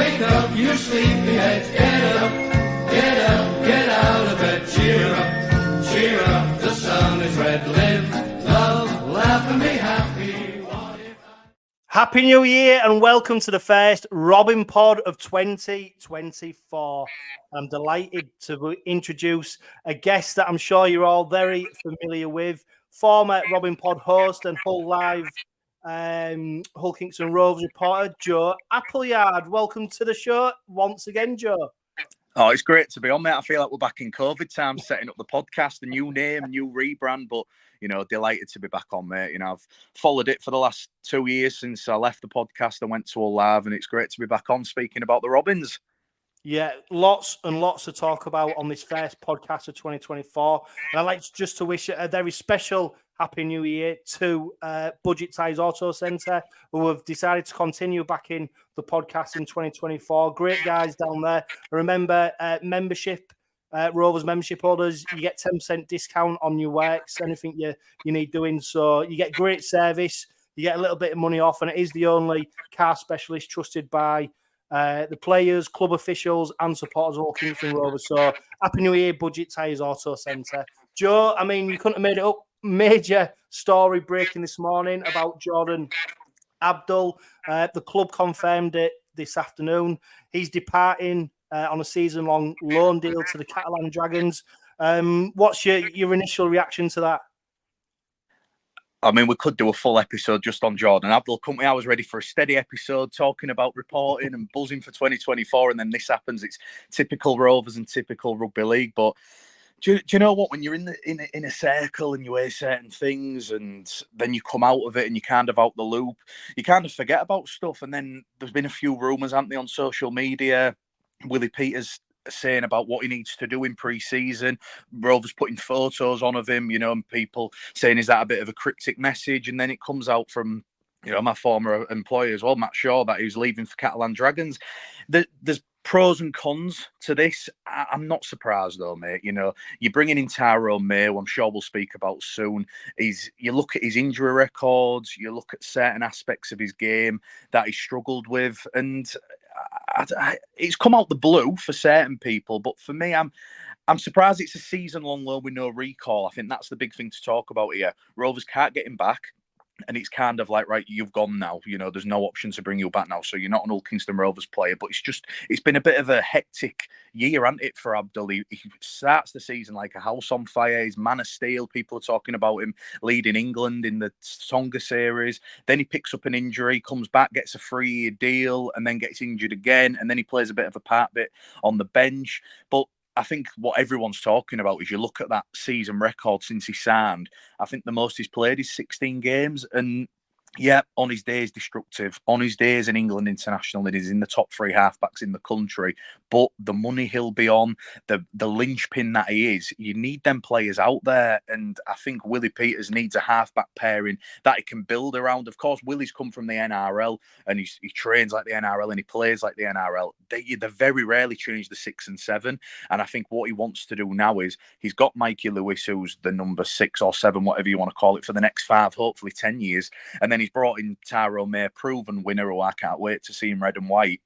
wake up, you sleepyheads. Get up, get up, get out of bed. Cheer up, the sun is red. Live, love, laugh and be happy. Happy New Year and welcome to the first Robin Pod of 2024. I'm delighted to introduce a guest that I'm sure you're all very familiar with, former Robin Pod host and Hull Live Hull Kingston Rovers reporter, Joe Appleyard. Welcome to the show once again, Joe. Oh, it's great to be on, mate. I feel like we're back in COVID times, setting up the podcast, a new name, new rebrand, but, you know, delighted to be back on, mate. You know, I've followed it for the last 2 years since I left the podcast and went to Hull Live, and it's great to be back on speaking about the Robins. Yeah, lots and lots to talk about on this first podcast of 2024. And I'd like to wish a very special Happy New Year to Budget Ties Auto Centre, who have decided to continue back in the podcast in 2024. Great guys down there. Remember, membership, Rovers membership holders, you get 10% discount on your works, anything you need doing. So you get great service, you get a little bit of money off, and it is the only car specialist trusted by the players, club officials, and supporters of all Kingston Rovers. So, Happy New Year, Budget Tyres Auto Centre. Joe, I mean, you couldn't have made it up. Major story breaking this morning about Jordan Abdull. The club confirmed it this afternoon. He's departing on a season-long loan deal to the Catalan Dragons. What's your initial reaction to that? I mean, we could do a full episode just on Jordan Abdull, couldn't we? I was ready for a steady episode talking about reporting and buzzing for 2024, and then this happens. It's typical Rovers and typical rugby league. But do you know what? When you're in a circle and you hear certain things, and then you come out of it and you're kind of out the loop, you kind of forget about stuff. And then there's been a few rumours, haven't there, on social media? 𝗬𝗖𝗓𝗏 saying about what he needs to do in pre-season, Rovers putting photos on of him, you know, and people saying, is that a bit of a cryptic message? And then it comes out from, you know, my former employer as well, Matt Shaw, that he was leaving for Catalan Dragons. There's pros and cons to this. I'm not surprised though, mate. You know, you're bringing in Tyrone May, who I'm sure we'll speak about soon. You look at his injury records, you look at certain aspects of his game that he struggled with, and it's come out the blue for certain people, but for me, I'm surprised it's a season-long loan with no recall. I think that's the big thing to talk about here. Rovers can't get him back, and it's kind of like, right, you've gone now. You know, there's no option to bring you back now, so you're not an Hull Kingston Rovers player. But it's been a bit of a hectic year, hasn't it, for Abdull? He starts the season like a house on fire. He's man of steel. People are talking about him leading England in the Tonga series. Then he picks up an injury, comes back, gets a 3-year deal, and then gets injured again. And then he plays a bit of a part bit on the bench. But I think what everyone's talking about is you look at that season record since he signed. I think the most he's played is 16 games. And yeah, on his days destructive. On his days in England international, it is in the top 3 halfbacks in the country. But the money he'll be on, the linchpin that he is, you need them players out there. And I think 𝗬𝗖𝗓𝗏 needs a halfback pairing that he can build around. Of course, Willie's come from the NRL and he trains like the NRL and he plays like the NRL. They very rarely change the 6 and 7. And I think what he wants to do now is he's got Mikey Lewis, who's the number 6 or 7, whatever you want to call it, for the next 5, hopefully 10 years. And then he's brought in Tyrone May, proven winner, who I can't wait to see in red and white.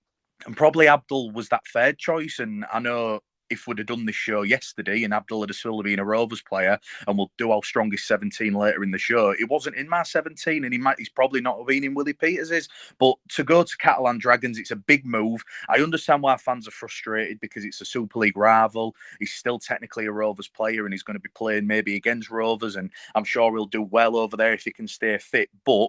And probably Abdull was that third choice. And I know if we'd have done this show yesterday and Abdull had still been a Rovers player, and we'll do our strongest 17 later in the show, it wasn't in my 17, and he's probably not been in 𝗬𝗖𝗓𝗏𝗏's. But to go to Catalan Dragons, it's a big move. I understand why fans are frustrated because it's a Super League rival. He's still technically a Rovers player and he's going to be playing maybe against Rovers, and I'm sure he'll do well over there if he can stay fit. But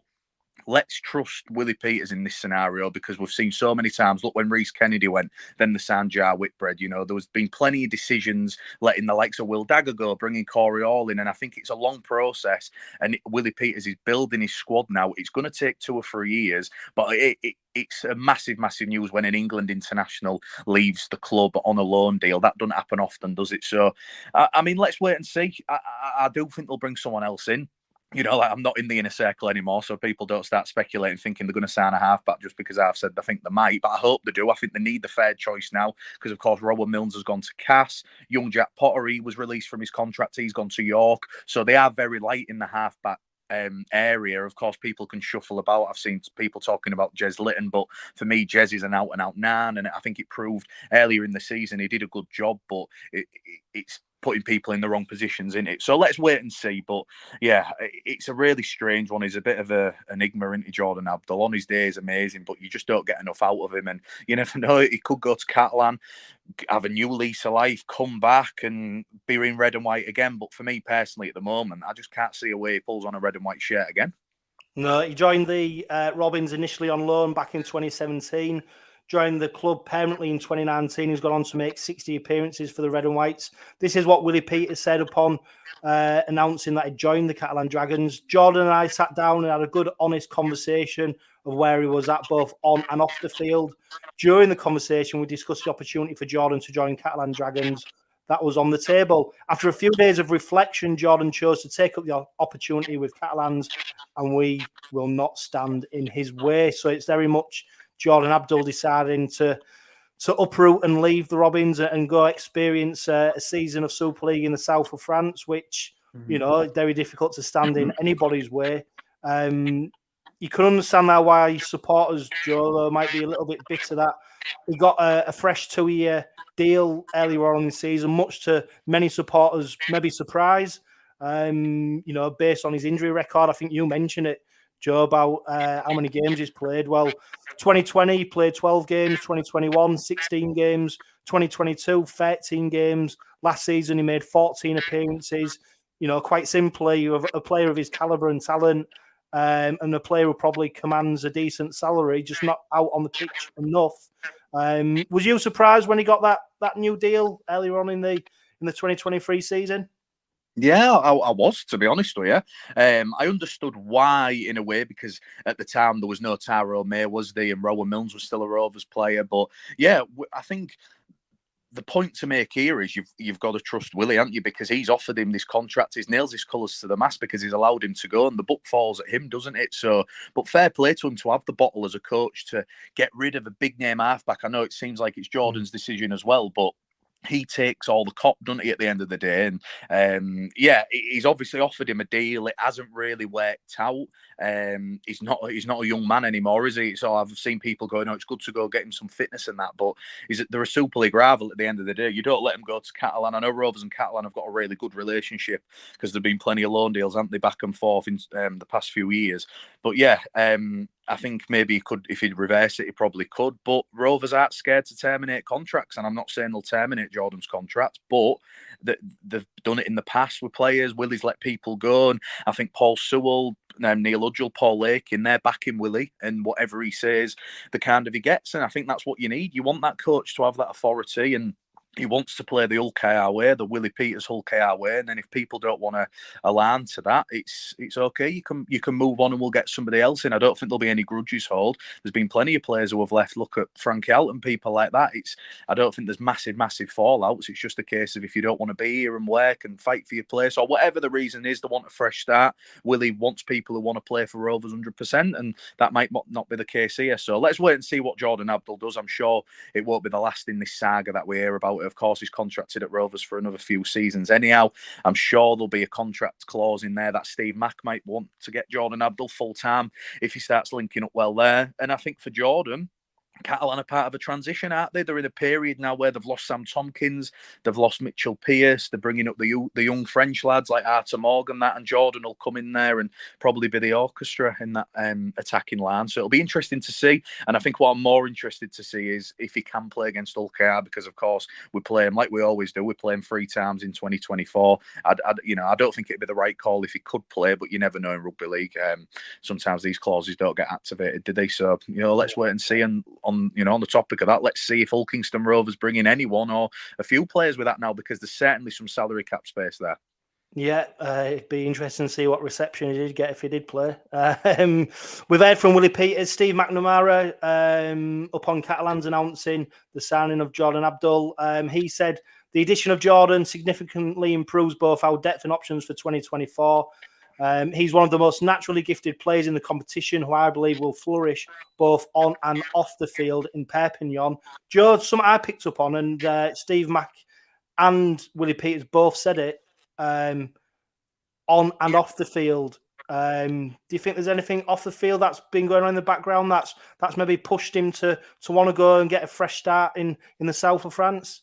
let's trust 𝗬𝗖𝗓𝗏𝗏 in this scenario, because we've seen so many times. Look, when Rhys Kennedy went, then the Sanjar Whitbread, you know, there's been plenty of decisions letting the likes of Will Dagger go, bringing Corey Hall in. And I think it's a long process. And 𝗬𝗖𝗓𝗏𝗏s is building his squad now. It's going to take 2 or 3 years, but it's a massive, massive news when an England international leaves the club on a loan deal. That doesn't happen often, does it? So, I mean, let's wait and see. I do think they'll bring someone else in. You know, like, I'm not in the inner circle anymore, so people don't start speculating, thinking they're going to sign a halfback just because I've said I think they might. But I hope they do. I think they need the third choice now because, of course, Robert Milnes has gone to Cass. Young Jack Pottery was released from his contract. He's gone to York. So they are very light in the halfback area. Of course, people can shuffle about. I've seen people talking about 𝗂𝘂𝗏𝗏, but for me, 𝗂𝘂𝗏 is an out-and-out nan, and I think it proved earlier in the season he did a good job, but it's putting people in the wrong positions in it. So let's wait and see. But yeah, it's a really strange one. He's a bit of an enigma, isn't he, Jordan Abdull? On his day is amazing, but you just don't get enough out of him. And you never know, he could go to Catalan, have a new lease of life, come back and be in red and white again. But for me personally, at the moment, I just can't see a way he pulls on a red and white shirt again. No, he joined the Robins initially on loan back in 2017. Joined the club permanently in 2019. He's gone on to make 60 appearances for the Red and Whites. This is what 𝗬𝗂𝗧𝗏𝗏 said upon announcing that he joined the Catalan Dragons. Jordan and I sat down and had a good, honest conversation of where he was at, both on and off the field. During the conversation, we discussed the opportunity for Jordan to join Catalan Dragons. That was on the table. After a few days of reflection, Jordan chose to take up the opportunity with Catalans, and we will not stand in his way. So it's very much Jordan Abdull deciding to uproot and leave the Robins and go experience a season of Super League in the south of France, which, you know, is very difficult to stand in anybody's way. You can understand now why supporters, Joe, might be a little bit bitter that he got a fresh 2-year deal earlier on in the season, much to many supporters' maybe surprise. You know, based on his injury record, I think you mentioned it, Joe, about how many games he's played. Well, 2020, he played 12 games, 2021, 16 games, 2022, 13 games. Last season, he made 14 appearances. You know, quite simply, a player of his calibre and talent, and a player who probably commands a decent salary, just not out on the pitch enough. Was you surprised when he got that new deal earlier on in the 2023 season? Yeah, I was, to be honest with you. I understood why, in a way, because at the time there was no Tyrone May, was there? And Rowan Milnes was still a Rovers player. But yeah, I think the point to make here is you've got to trust Willie, haven't you? Because he's offered him this contract. He's nails his colours to the mast because he's allowed him to go, and the book falls at him, doesn't it? So, but fair play to him to have the bottle as a coach to get rid of a big name halfback. I know it seems like it's Jordan's decision as well, but he takes all the cop, doesn't he, at the end of the day? And yeah, he's obviously offered him a deal. It hasn't really worked out. He's not a young man anymore, is he? So I've seen people going, "Oh, it's good to go get him some fitness and that." But they're a Super League rival at the end of the day. You don't let him go to Catalan. I know Rovers and Catalan have got a really good relationship because there've been plenty of loan deals, haven't they, back and forth in the past few years. But yeah, I think maybe he could, if he'd reverse it, he probably could. But Rovers aren't scared to terminate contracts, and I'm not saying they'll terminate Jordan's contract, but they've done it in the past with players. Willie's let people go, and I think Paul Sewell, Neil Udgell, Paul Lakin, they're backing Willie, and whatever he says, the kind of he gets. And I think that's what you need. You want that coach to have that authority, and he wants to play the 𝗀𝗂𝗏𝗏 way, the Willie Peters 𝗀𝗂𝗏𝗏 way. And then if people don't want to align to that, it's okay. You can move on and we'll get somebody else in. I don't think there'll be any grudges hold. There's been plenty of players who have left. Look at Frankie Alt and people like that. I don't think there's massive fallouts. It's just a case of if you don't want to be here and work and fight for your place, or whatever the reason is, they want a fresh start. Willie wants people who want to play for Rovers 100%, and that might not be the case here. So let's wait and see what Jordan Abdull does. I'm sure it won't be the last in this saga that we hear about. Of course, he's contracted at Rovers for another few seasons anyhow. I'm sure there'll be a contract clause in there that Steve Mack might want to get Jordan Abdull full-time if he starts linking up well there. And I think for Jordan, Catalan are part of a transition, aren't they? They're in a period now where they've lost Sam Tompkins, they've lost Mitchell Pearce, they're bringing up the young French lads like Arthur Morgan, and Jordan will come in there and probably be the orchestra in that attacking line. So it'll be interesting to see. And I think what I'm more interested to see is if he can play against 𝗀𝗂𝗏𝗏, because of course we play him like we always do. We're playing 3 times in 2024. I don't think it'd be the right call if he could play, but you never know in rugby league. Sometimes these clauses don't get activated, do they? So let's wait and see. And on the topic of that, let's see if Kingston Rovers bring in anyone or a few players with that now, because there's certainly some salary cap space there. Yeah, it'd be interesting to see what reception he did get if he did play. We've heard from Willie Peters, Steve McNamara, upon Catalans announcing the signing of Jordan Abdull. He said the addition of Jordan significantly improves both our depth and options for 2024. He's one of the most naturally gifted players in the competition, who I believe will flourish both on and off the field in Perpignan. Joe, something I picked up on, and Steve Mack and Willie Peters both said it, on and off the field. Do you think there's anything off the field that's been going on in the background that's maybe pushed him to want to go and get a fresh start in the south of France?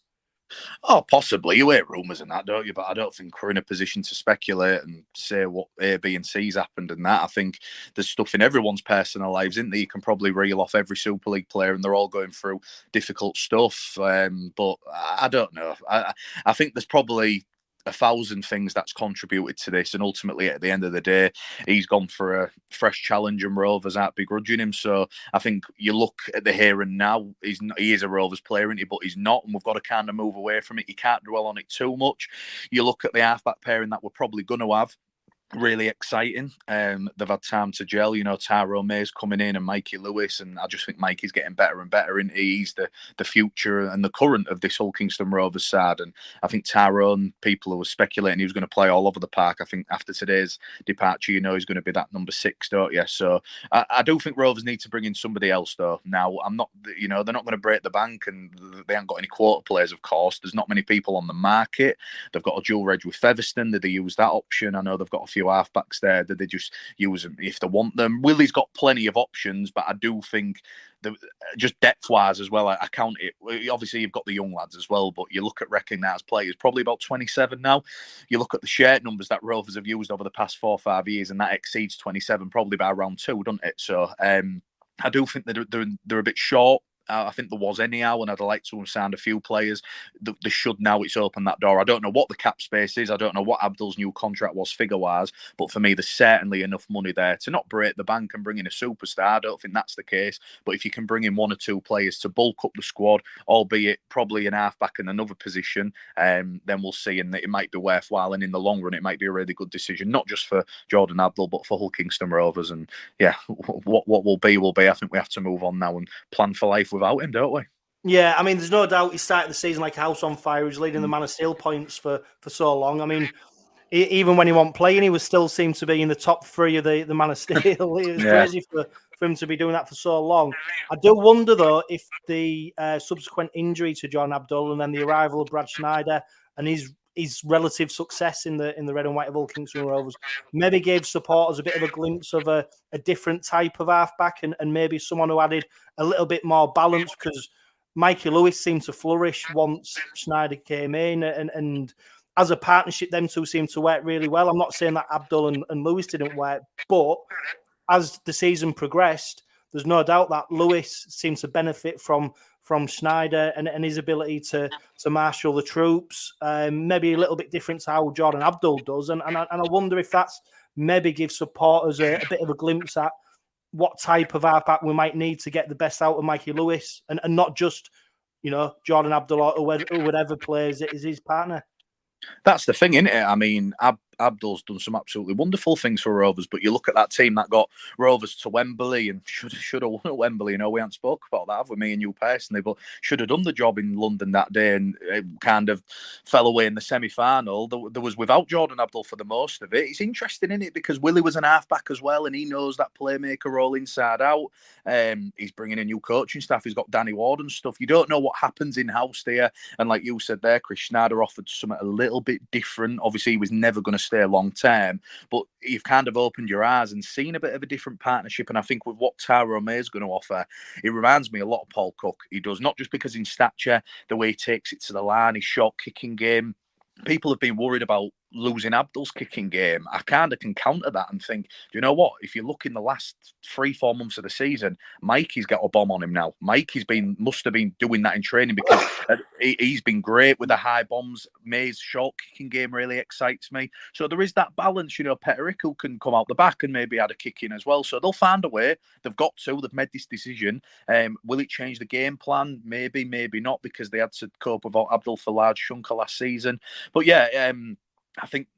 Oh, possibly. You hear rumours and that, don't you? But I don't think we're in a position to speculate and say what A, B, and C's happened and that. I think there's stuff in everyone's personal lives, isn't there? You can probably reel off every Super League player, and they're all going through difficult stuff. But I don't know. I think there's probably 1,000 things that's contributed to this, and ultimately at the end of the day he's gone for a fresh challenge and Rovers aren't begrudging him. So I think you look at the here and now, he is a Rovers player, isn't he? But he's not, and we've got to kind of move away from it. You can't dwell on it too much. You look at the halfback pairing that we're probably going to have, really exciting. They've had time to gel. Tyrone May's coming in and Mikey Lewis, and I just think Mikey's getting better and better. And he's the future and the current of this Hull Kingston Rovers side. And I think Tyrone, people who were speculating he was going to play all over the park. I think after today's departure, he's going to be that number 6, don't you? So I do think Rovers need to bring in somebody else, though. Now, I'm not, they're not going to break the bank, and they haven't got any quota players, of course. There's not many people on the market. They've got a dual reg with Featherstone. Did they use that option? I know they've got a few halfbacks there. Did they just use them if they want them? Willie's got plenty of options, but I do think just depth-wise as well, I count it. Obviously, you've got the young lads as well, but you look at recognised players, probably about 27 now. You look at the shirt numbers that Rovers have used over the past 4 or 5 years, and that exceeds 27 probably by around 2, doesn't it? So I do think they're a bit short. I think there was anyhow, and I'd like to have signed a few players. They should now. It's opened that door. I don't know what the cap space is. I don't know what Abdull's new contract was figure-wise, but for me, there's certainly enough money there to not break the bank and bring in a superstar. I don't think that's the case, but if you can bring in 1 or 2 players to bulk up the squad, albeit probably an halfback in another position, then we'll see, and it might be worthwhile, and in the long run, it might be a really good decision, not just for Jordan Abdull, but for Hull Kingston Rovers. And yeah, what will be, will be. I think we have to move on now and plan for life without him, don't we? Yeah, I mean, there's no doubt he started the season like a house on fire. He was leading the Man of Steel points for so long. I mean, even when he wasn't playing, he was still seemed to be in the top 3 of the Man of Steel. It was crazy for him to be doing that for so long. I do wonder, though, if the subsequent injury to Jordan Abdull and then the arrival of Brad Schneider and his relative success in the red and white of Hull Kingston Rovers maybe gave supporters a bit of a glimpse of a different type of halfback and maybe someone who added a little bit more balance, because Mikey Lewis seemed to flourish once Schneider came in, and as a partnership, them two seemed to work really well. I'm not saying that Abdull and Lewis didn't work, but as the season progressed, there's no doubt that Lewis seemed to benefit from Schneider and his ability to marshal the troops, maybe a little bit different to how Jordan Abdull does. And I wonder if that's maybe gives supporters a bit of a glimpse at what type of halfback we might need to get the best out of Mikey Lewis, and not just, Jordan Abdull or whatever plays is his partner. That's the thing, isn't it? I mean, Abdull's done some absolutely wonderful things for Rovers, but you look at that team that got Rovers to Wembley and should have won at Wembley. We haven't spoke about that, have we, me and you personally, but should have done the job in London that day, and it kind of fell away in the semi-final. There was without Jordan Abdull for the most of it. It's interesting, isn't it? Because Willie was an halfback as well, and he knows that playmaker role inside out. He's bringing in new coaching staff. He's got Danny Ward and stuff. You don't know what happens in-house there. And like you said there, Chris Schneider offered something a little bit different. Obviously, he was never going to stay long term, but you've kind of opened your eyes and seen a bit of a different partnership. And I think with what Tyrone May is going to offer, it reminds me a lot of Paul Cook. He does, not just because in stature, the way he takes it to the line, his short kicking game. People have been worried about losing Abdull's kicking game. I kind of can counter that and think, do you know what? If you look in the last 3-4 months of the season, Mikey's got a bomb on him now. Mikey's must have been doing that in training, because he's been great with the high bombs. May's short kicking game really excites me. So there is that balance. 𝗬𝗂𝗧 can come out the back and maybe add a kick in as well. So they'll find a way. They've got to. They've made this decision. Will it change the game plan? Maybe, maybe not, because they had to cope without Abdull for a large chunk of last season. But yeah, I think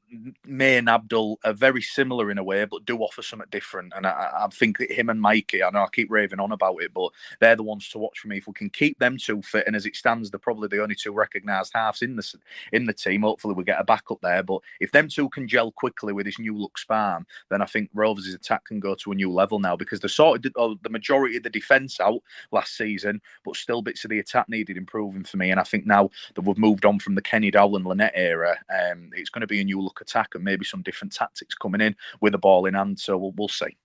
May and Abdull are very similar in a way, but do offer something different. And I think that him and Mikey, I know I keep raving on about it, but they're the ones to watch for me. If we can keep them two fit, and as it stands, they're probably the only 2 recognised halves in the team. Hopefully we get a backup there. But if them 2 can gel quickly with this new look span, then I think Rovers' attack can go to a new level now, because they sorted the majority of the defence out last season, but still bits of the attack needed improving for me. And I think now that we've moved on from the Kenny Dowell and Lynette era, it's going to be a new look look attack and maybe some different tactics coming in with the ball in hand. So we'll see.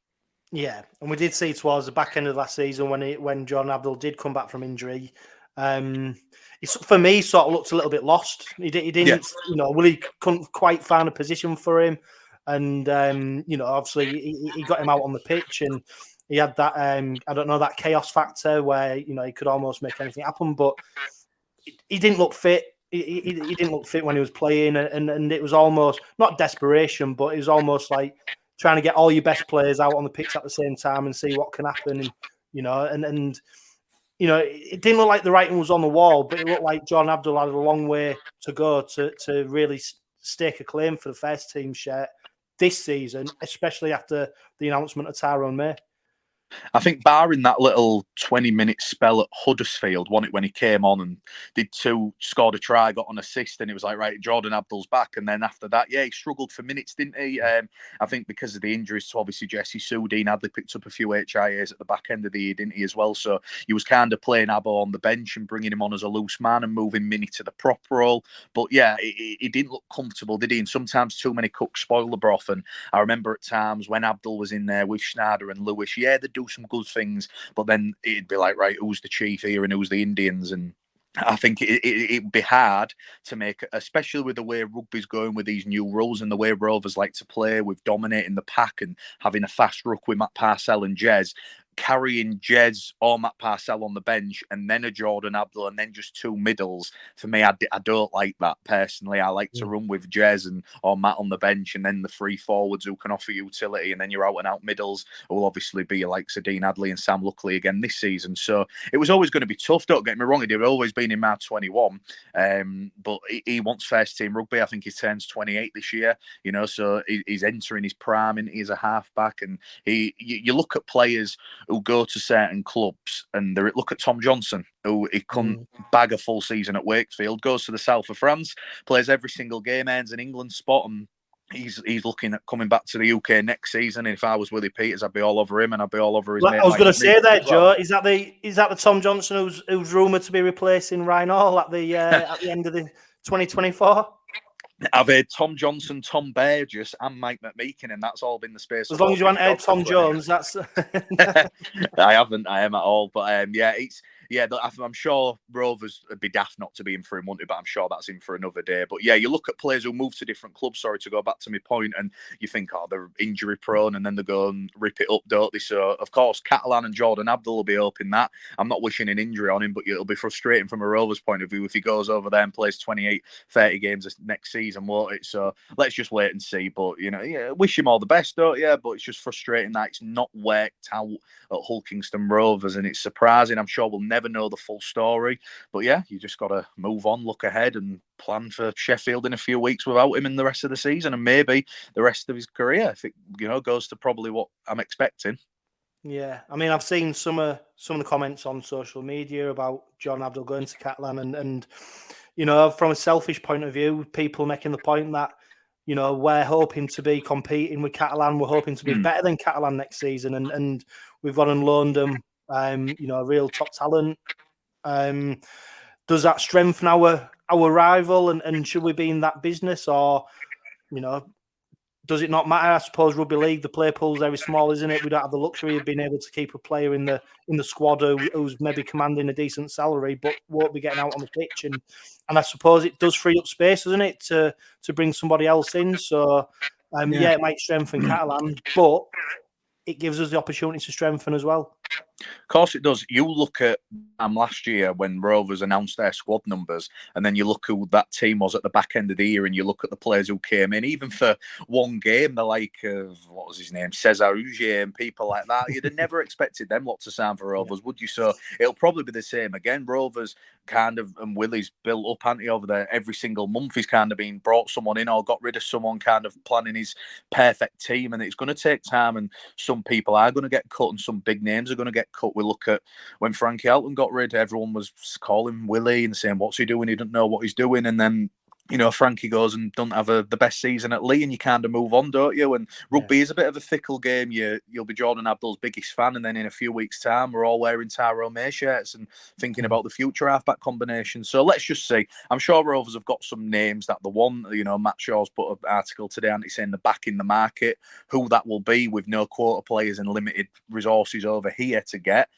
Yeah, and we did see towards the back end of last season when Jordan Abdull did come back from injury. For me, sort of looked a little bit lost. He didn't, Willie couldn't quite find a position for him, and obviously he got him out on the pitch, and he had that that chaos factor where he could almost make anything happen, but he didn't look fit. He didn't look fit when he was playing, and it was almost not desperation, but it was almost like trying to get all your best players out on the pitch at the same time and see what can happen, and it didn't look like the writing was on the wall, but it looked like Jordan Abdull had a long way to go to really stake a claim for the first team shirt this season, especially after the announcement of Tyrone May. I think barring that little 20-minute spell at Huddersfield, won it when he came on and did 2, scored a try, got an assist, and it was like, right, Jordan Abdull's back. And then after that, he struggled for minutes, didn't he? I think because of the injuries to obviously Jessie Sue, Dean Hadley picked up a few HIAs at the back end of the year, didn't he, as well? So he was kind of playing Abbo on the bench and bringing him on as a loose man and moving Minnie to the prop role. But yeah, he didn't look comfortable, did he? And sometimes too many cooks spoil the broth. And I remember at times when Abdull was in there with Schneider and Lewis, they do some good things, but then it'd be like, right, who's the chief here and who's the Indians? And I think it'd be hard to make, especially with the way rugby's going with these new rules and the way Rovers like to play with dominating the pack and having a fast ruck with Matt Parcell and Jez. Carrying Jez or Matt Parcell on the bench and then a Jordan Abdull and then just 2 middles, for me, I don't like that personally. I like to run with Jez or Matt on the bench and then the 3 forwards who can offer utility, and then your out and out middles will obviously be like Dean Hadley and Sam Luckley again this season. So it was always going to be tough, don't get me wrong. He'd always been in my 21, but he wants first team rugby. I think he turns 28 this year, so he's entering his prime and he's a halfback. And you look at players who go to certain clubs, and look at Tom Johnson, who he couldn't bag a full season at Wakefield, goes to the south of France, plays every single game, earns an England spot, and he's looking at coming back to the UK next season. And if I was Willie Peters, I'd be all over him, and I'd be all over his mate. I was going to say that, Joe. Is that the Tom Johnson who's rumoured to be replacing Ryan Hall at the end of the 2024? I've heard Tom Johnson, Tom Burgess, and Mike McMeekin, and that's all been the space. As long as you haven't heard Tom Jones, that's. I haven't. I am at all. But I'm sure Rovers would be daft not to be in for him, wouldn't it? But I'm sure that's in for another day. But yeah, you look at players who move to different clubs. Sorry to go back to my point, and you think, they're injury prone, and then they go and rip it up, don't they? So of course, Catalan and Jordan Abdull will be hoping that. I'm not wishing an injury on him, but it'll be frustrating from a Rovers point of view if he goes over there and plays 28, 30 games next season, won't it? So let's just wait and see. But wish him all the best, don't you? But it's just frustrating that it's not worked out at Hull Kingston Rovers, and it's surprising. I'm sure we'll never know the full story, but yeah, you just got to move on, look ahead, and plan for Sheffield in a few weeks without him in the rest of the season, and maybe the rest of his career if it goes to probably what I'm expecting. Yeah, I mean, I've seen some of the comments on social media about Jordan Abdull going to Catalan, and from a selfish point of view, people making the point that we're hoping to be competing with Catalan, we're hoping to be better than Catalan next season, and we've gone and loaned them a real top talent. Does that strengthen our rival, and should we be in that business, or does it not matter? I suppose rugby league, the play pool's very small, isn't it? We don't have the luxury of being able to keep a player in the squad who's maybe commanding a decent salary but won't be getting out on the pitch, and I suppose it does free up space, doesn't it, to bring somebody else in. So it might strengthen Catalan, but it gives us the opportunity to strengthen as well. Of course it does. You look at last year when Rovers announced their squad numbers, and then you look who that team was at the back end of the year, and you look at the players who came in, even for one game, the like of, what was his name, 𝗀𝗍𝗍 and people like that. You'd have never expected them lot to sign for Rovers, would you? So it'll probably be the same again. Rovers kind of, and Willie's built up, hasn't he, over there? Every single month he's kind of been brought someone in or got rid of someone, kind of planning his perfect team, and it's going to take time, and some people are going to get cut and some big names are going to get cut. We look at when Frankie Elton got rid, everyone was calling Willie and saying, what's he doing? He didn't know what he's doing. And then you know, Frankie goes and don't have the best season at Lee, and you kind of move on, don't you? And rugby is a bit of a fickle game. You'll be Jordan Abdull's biggest fan, and then in a few weeks' time, we're all wearing Tyrone May shirts and thinking about the future halfback combination. So let's just see. I'm sure Rovers have got some names that they want. You know, Matt Shaw's put an article today, and it's saying they're back in the market. Who that will be with no quota players and limited resources over here to get,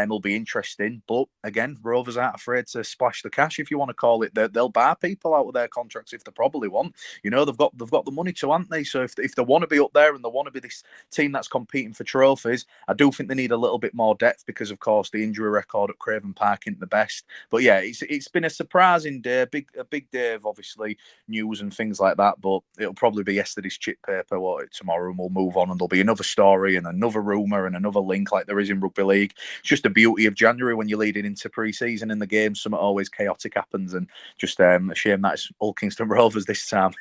will be interesting. But again, Rovers aren't afraid to splash the cash, if you want to call it. They'll bar people out of their contracts if they probably want. You know, they've got the money to, haven't they? So if they want to be up there and they want to be this team that's competing for trophies, I do think they need a little bit more depth because, of course, the injury record at Craven Park isn't the best. But yeah, it's been a surprising day, a big day of obviously news and things like that. But it'll probably be yesterday's chip paper tomorrow, and we'll move on, and there'll be another story and another rumour and another link like there is in rugby league. It's just the beauty of January when you're leading into pre-season in the game. Something always chaotic happens, and just a shame that it's all Kingston Rovers this time.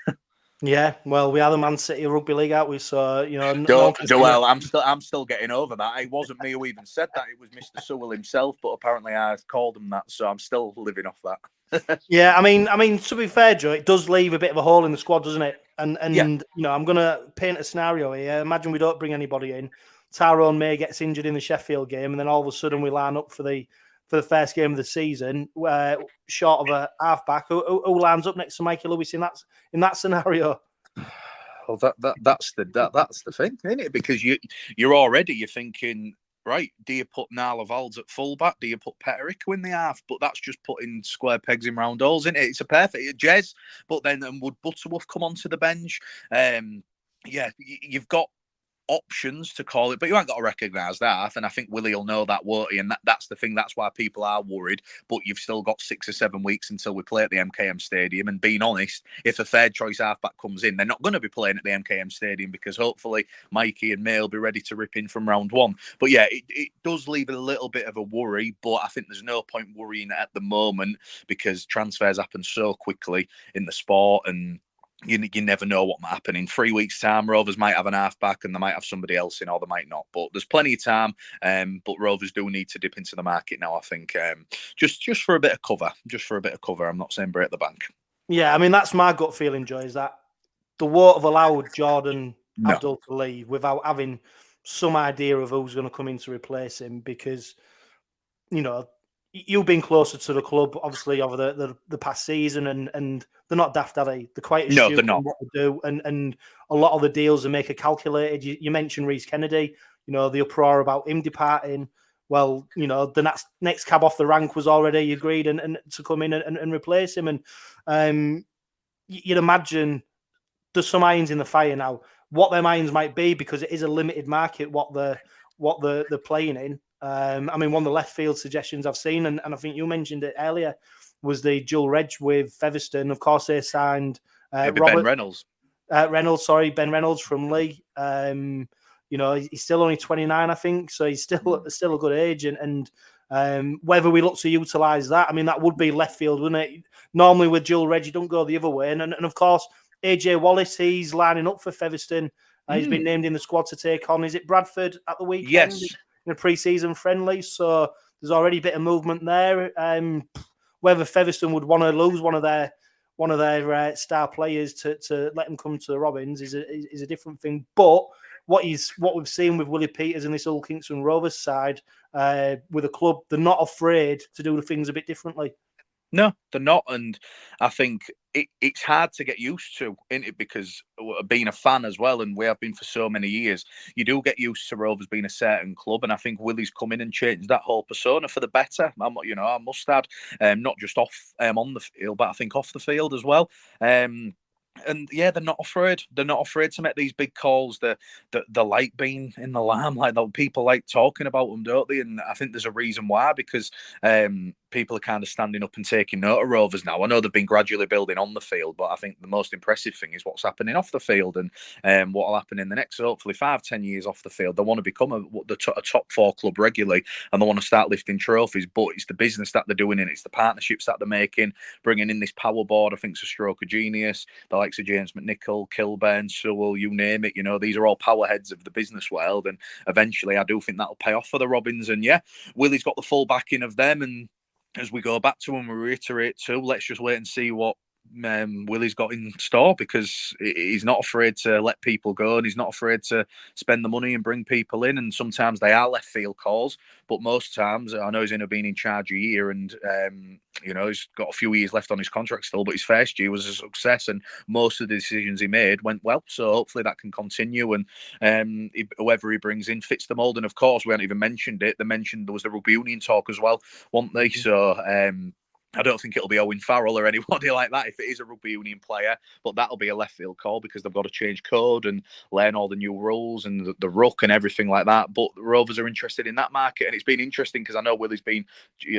Yeah, well, we are the Man City Rugby League, aren't we? So, you know, well, I'm still getting over that. It wasn't me who even said that. It was Mr. Sewell himself, but apparently I called him that, so I'm still living off that. Yeah, I mean, to be fair, Joe, it does leave a bit of a hole in the squad, doesn't it? And you know, I'm gonna paint a scenario here. Imagine we don't bring anybody in. Tyrone May gets injured in the Sheffield game, and then all of a sudden we line up for the first game of the season, short of a halfback. Who lines up next to Mikey Lewis in that scenario? Well, that's the thing, isn't it? Because you're thinking, right, do you put 𝗲𝗔𝗍𝗔𝗁 at fullback? Do you put 𝗏𝗏𝗏𝗏𝗏 in the half? But that's just putting square pegs in round holes, isn't it? It's a perfect Jez. But then would Butterworth come onto the bench? Yeah, you've got options to call it, but you ain't got to recognise that. And I think Willie will know that, won't he? And that's the thing. That's why people are worried. But you've still got 6 or 7 weeks until we play at the MKM Stadium. And being honest, if a third choice halfback comes in, they're not going to be playing at the MKM Stadium because hopefully Mikey and May will be ready to rip in from round one. But yeah, it does leave a little bit of a worry. But I think there's no point worrying at the moment because transfers happen so quickly in the sport, and you never know what might happen. In 3 weeks' time, Rovers might have an halfback and they might have somebody else in, or they might not. But there's plenty of time. But Rovers do need to dip into the market now, I think, just for a bit of cover. Just for a bit of cover. I'm not saying break the bank. Yeah, I mean, that's my gut feeling, Joe, is that the won't have allowed Jordan Abdull to leave without having some idea of who's going to come in to replace him, because, you know, you've been closer to the club, obviously, over the past season, and they're not daft, are they? They're quite astute they're not. in what they do, and a lot of the deals are make a calculated. You mentioned Rhys Kennedy, you know, the uproar about him departing. Well, you know, the next cab off the rank was already agreed and to come in and replace him. And you'd imagine there's some irons in the fire now. What their irons might be, because it is a limited market, what they're playing in. I mean, one of the left field suggestions I've seen, and I think you mentioned it earlier, was the dual reg with Featherstone. Of course, they signed Ben Reynolds. Ben Reynolds from Lee. You know, he's still only 29, I think, so he's still a good age. And whether we look to utilise that, I mean, that would be left field, wouldn't it? Normally with dual reg, you don't go the other way. And of course, AJ Wallace, he's lining up for Featherstone. He's been named in the squad to take on, is it Bradford at the weekend? Yes. In a pre-season friendly, so there's already a bit of movement there. Whether Featherstone would want to lose one of their star players to let him come to the Robins is a different thing. But what we've seen with Willie Peters and this old Kingston Rovers side with a club, they're not afraid to do the things a bit differently. No, they're not, and I think it's hard to get used to, isn't it? Because being a fan as well, and we have been for so many years, you do get used to Rovers being a certain club, and I think Willie's come in and changed that whole persona for the better. I must add, not just off on the field, but I think off the field as well. And yeah, they're not afraid. They're not afraid to make these big calls. The like being in the limelight. People like talking about them, don't they? And I think there's a reason why, because people are kind of standing up and taking note of Rovers now. I know they've been gradually building on the field, but I think the most impressive thing is what's happening off the field, and what will happen in the next, hopefully, 5-10 years off the field. They want to become a top 4 club regularly, and they want to start lifting trophies. But it's the business that they're doing, and it's the partnerships that they're making, bringing in this power board. I think it's a stroke of genius. The likes of James McNichol, Kilburn, Sewell, you name it. You know, these are all power heads of the business world, and eventually, I do think that'll pay off for the Robins. And yeah, Willie's got the full backing of them, and as we go back to and we reiterate too, let's just wait and see what Willie's got in store, because he's not afraid to let people go, and he's not afraid to spend the money and bring people in. And sometimes they are left field calls, but most times, I know he's been in charge a year, and he's got a few years left on his contract still, but his first year was a success, and most of the decisions he made went well. So hopefully that can continue, and whoever he brings in fits the mould. And of course, we haven't even mentioned it. There was the rugby union talk as well, weren't they? So I don't think it'll be 𝗀𝗡𝗏𝗴𝗏 or anybody like that if it is a rugby union player, but that'll be a left field call, because they've got to change code and learn all the new rules and the ruck and everything like that. But the Rovers are interested in that market, and it's been interesting because I know Willie's been, he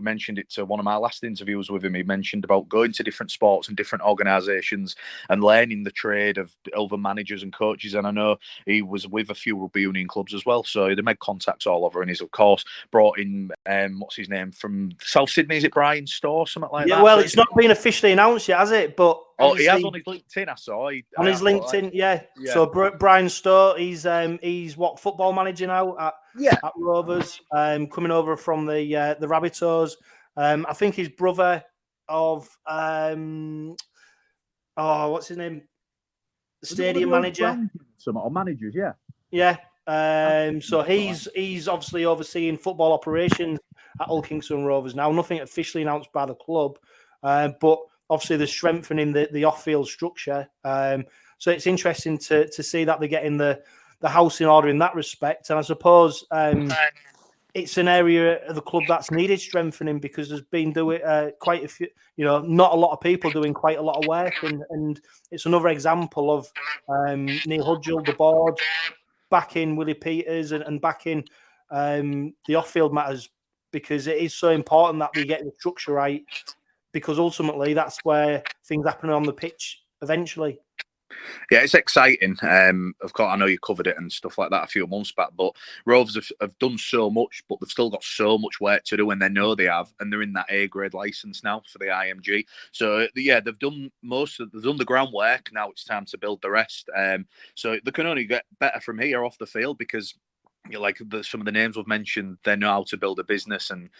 mentioned it to one of my last interviews with him. He mentioned about going to different sports and different organisations and learning the trade of other managers and coaches. And I know he was with a few rugby union clubs as well, so they made contacts all over, and he's of course brought in what's his name from South Sydney, is it Brian Store, something like that? Well, it's not been officially announced yet, has it? But he has on his LinkedIn. I saw on his LinkedIn. Yeah. So Brian Store, he's what, football manager now at Rovers, coming over from the Rabbitohs. I think his brother of what's his name? The stadium manager. Some managers, yeah. Yeah. So he's obviously overseeing football operations at Hull Kingston Rovers now. Nothing officially announced by the club, but obviously they're strengthening the off-field structure. So it's interesting to see that they're getting the house in order in that respect. And I suppose it's an area of the club that's needed strengthening, because there's been quite a few, not a lot of people doing quite a lot of work, and it's another example of Neil Hudgell, the board, backing Willie Peters and backing the off-field matters, because it is so important that we get the structure right, because ultimately that's where things happen on the pitch eventually. Yeah, it's exciting. Of course, I know you covered it and stuff like that a few months back, but Rovers have done so much, but they've still got so much work to do, and they know they have, and they're in that A-grade licence now for the IMG. So yeah, they've done the groundwork. Now it's time to build the rest. So they can only get better from here off the field, because some of the names we've mentioned, they know how to build a business, and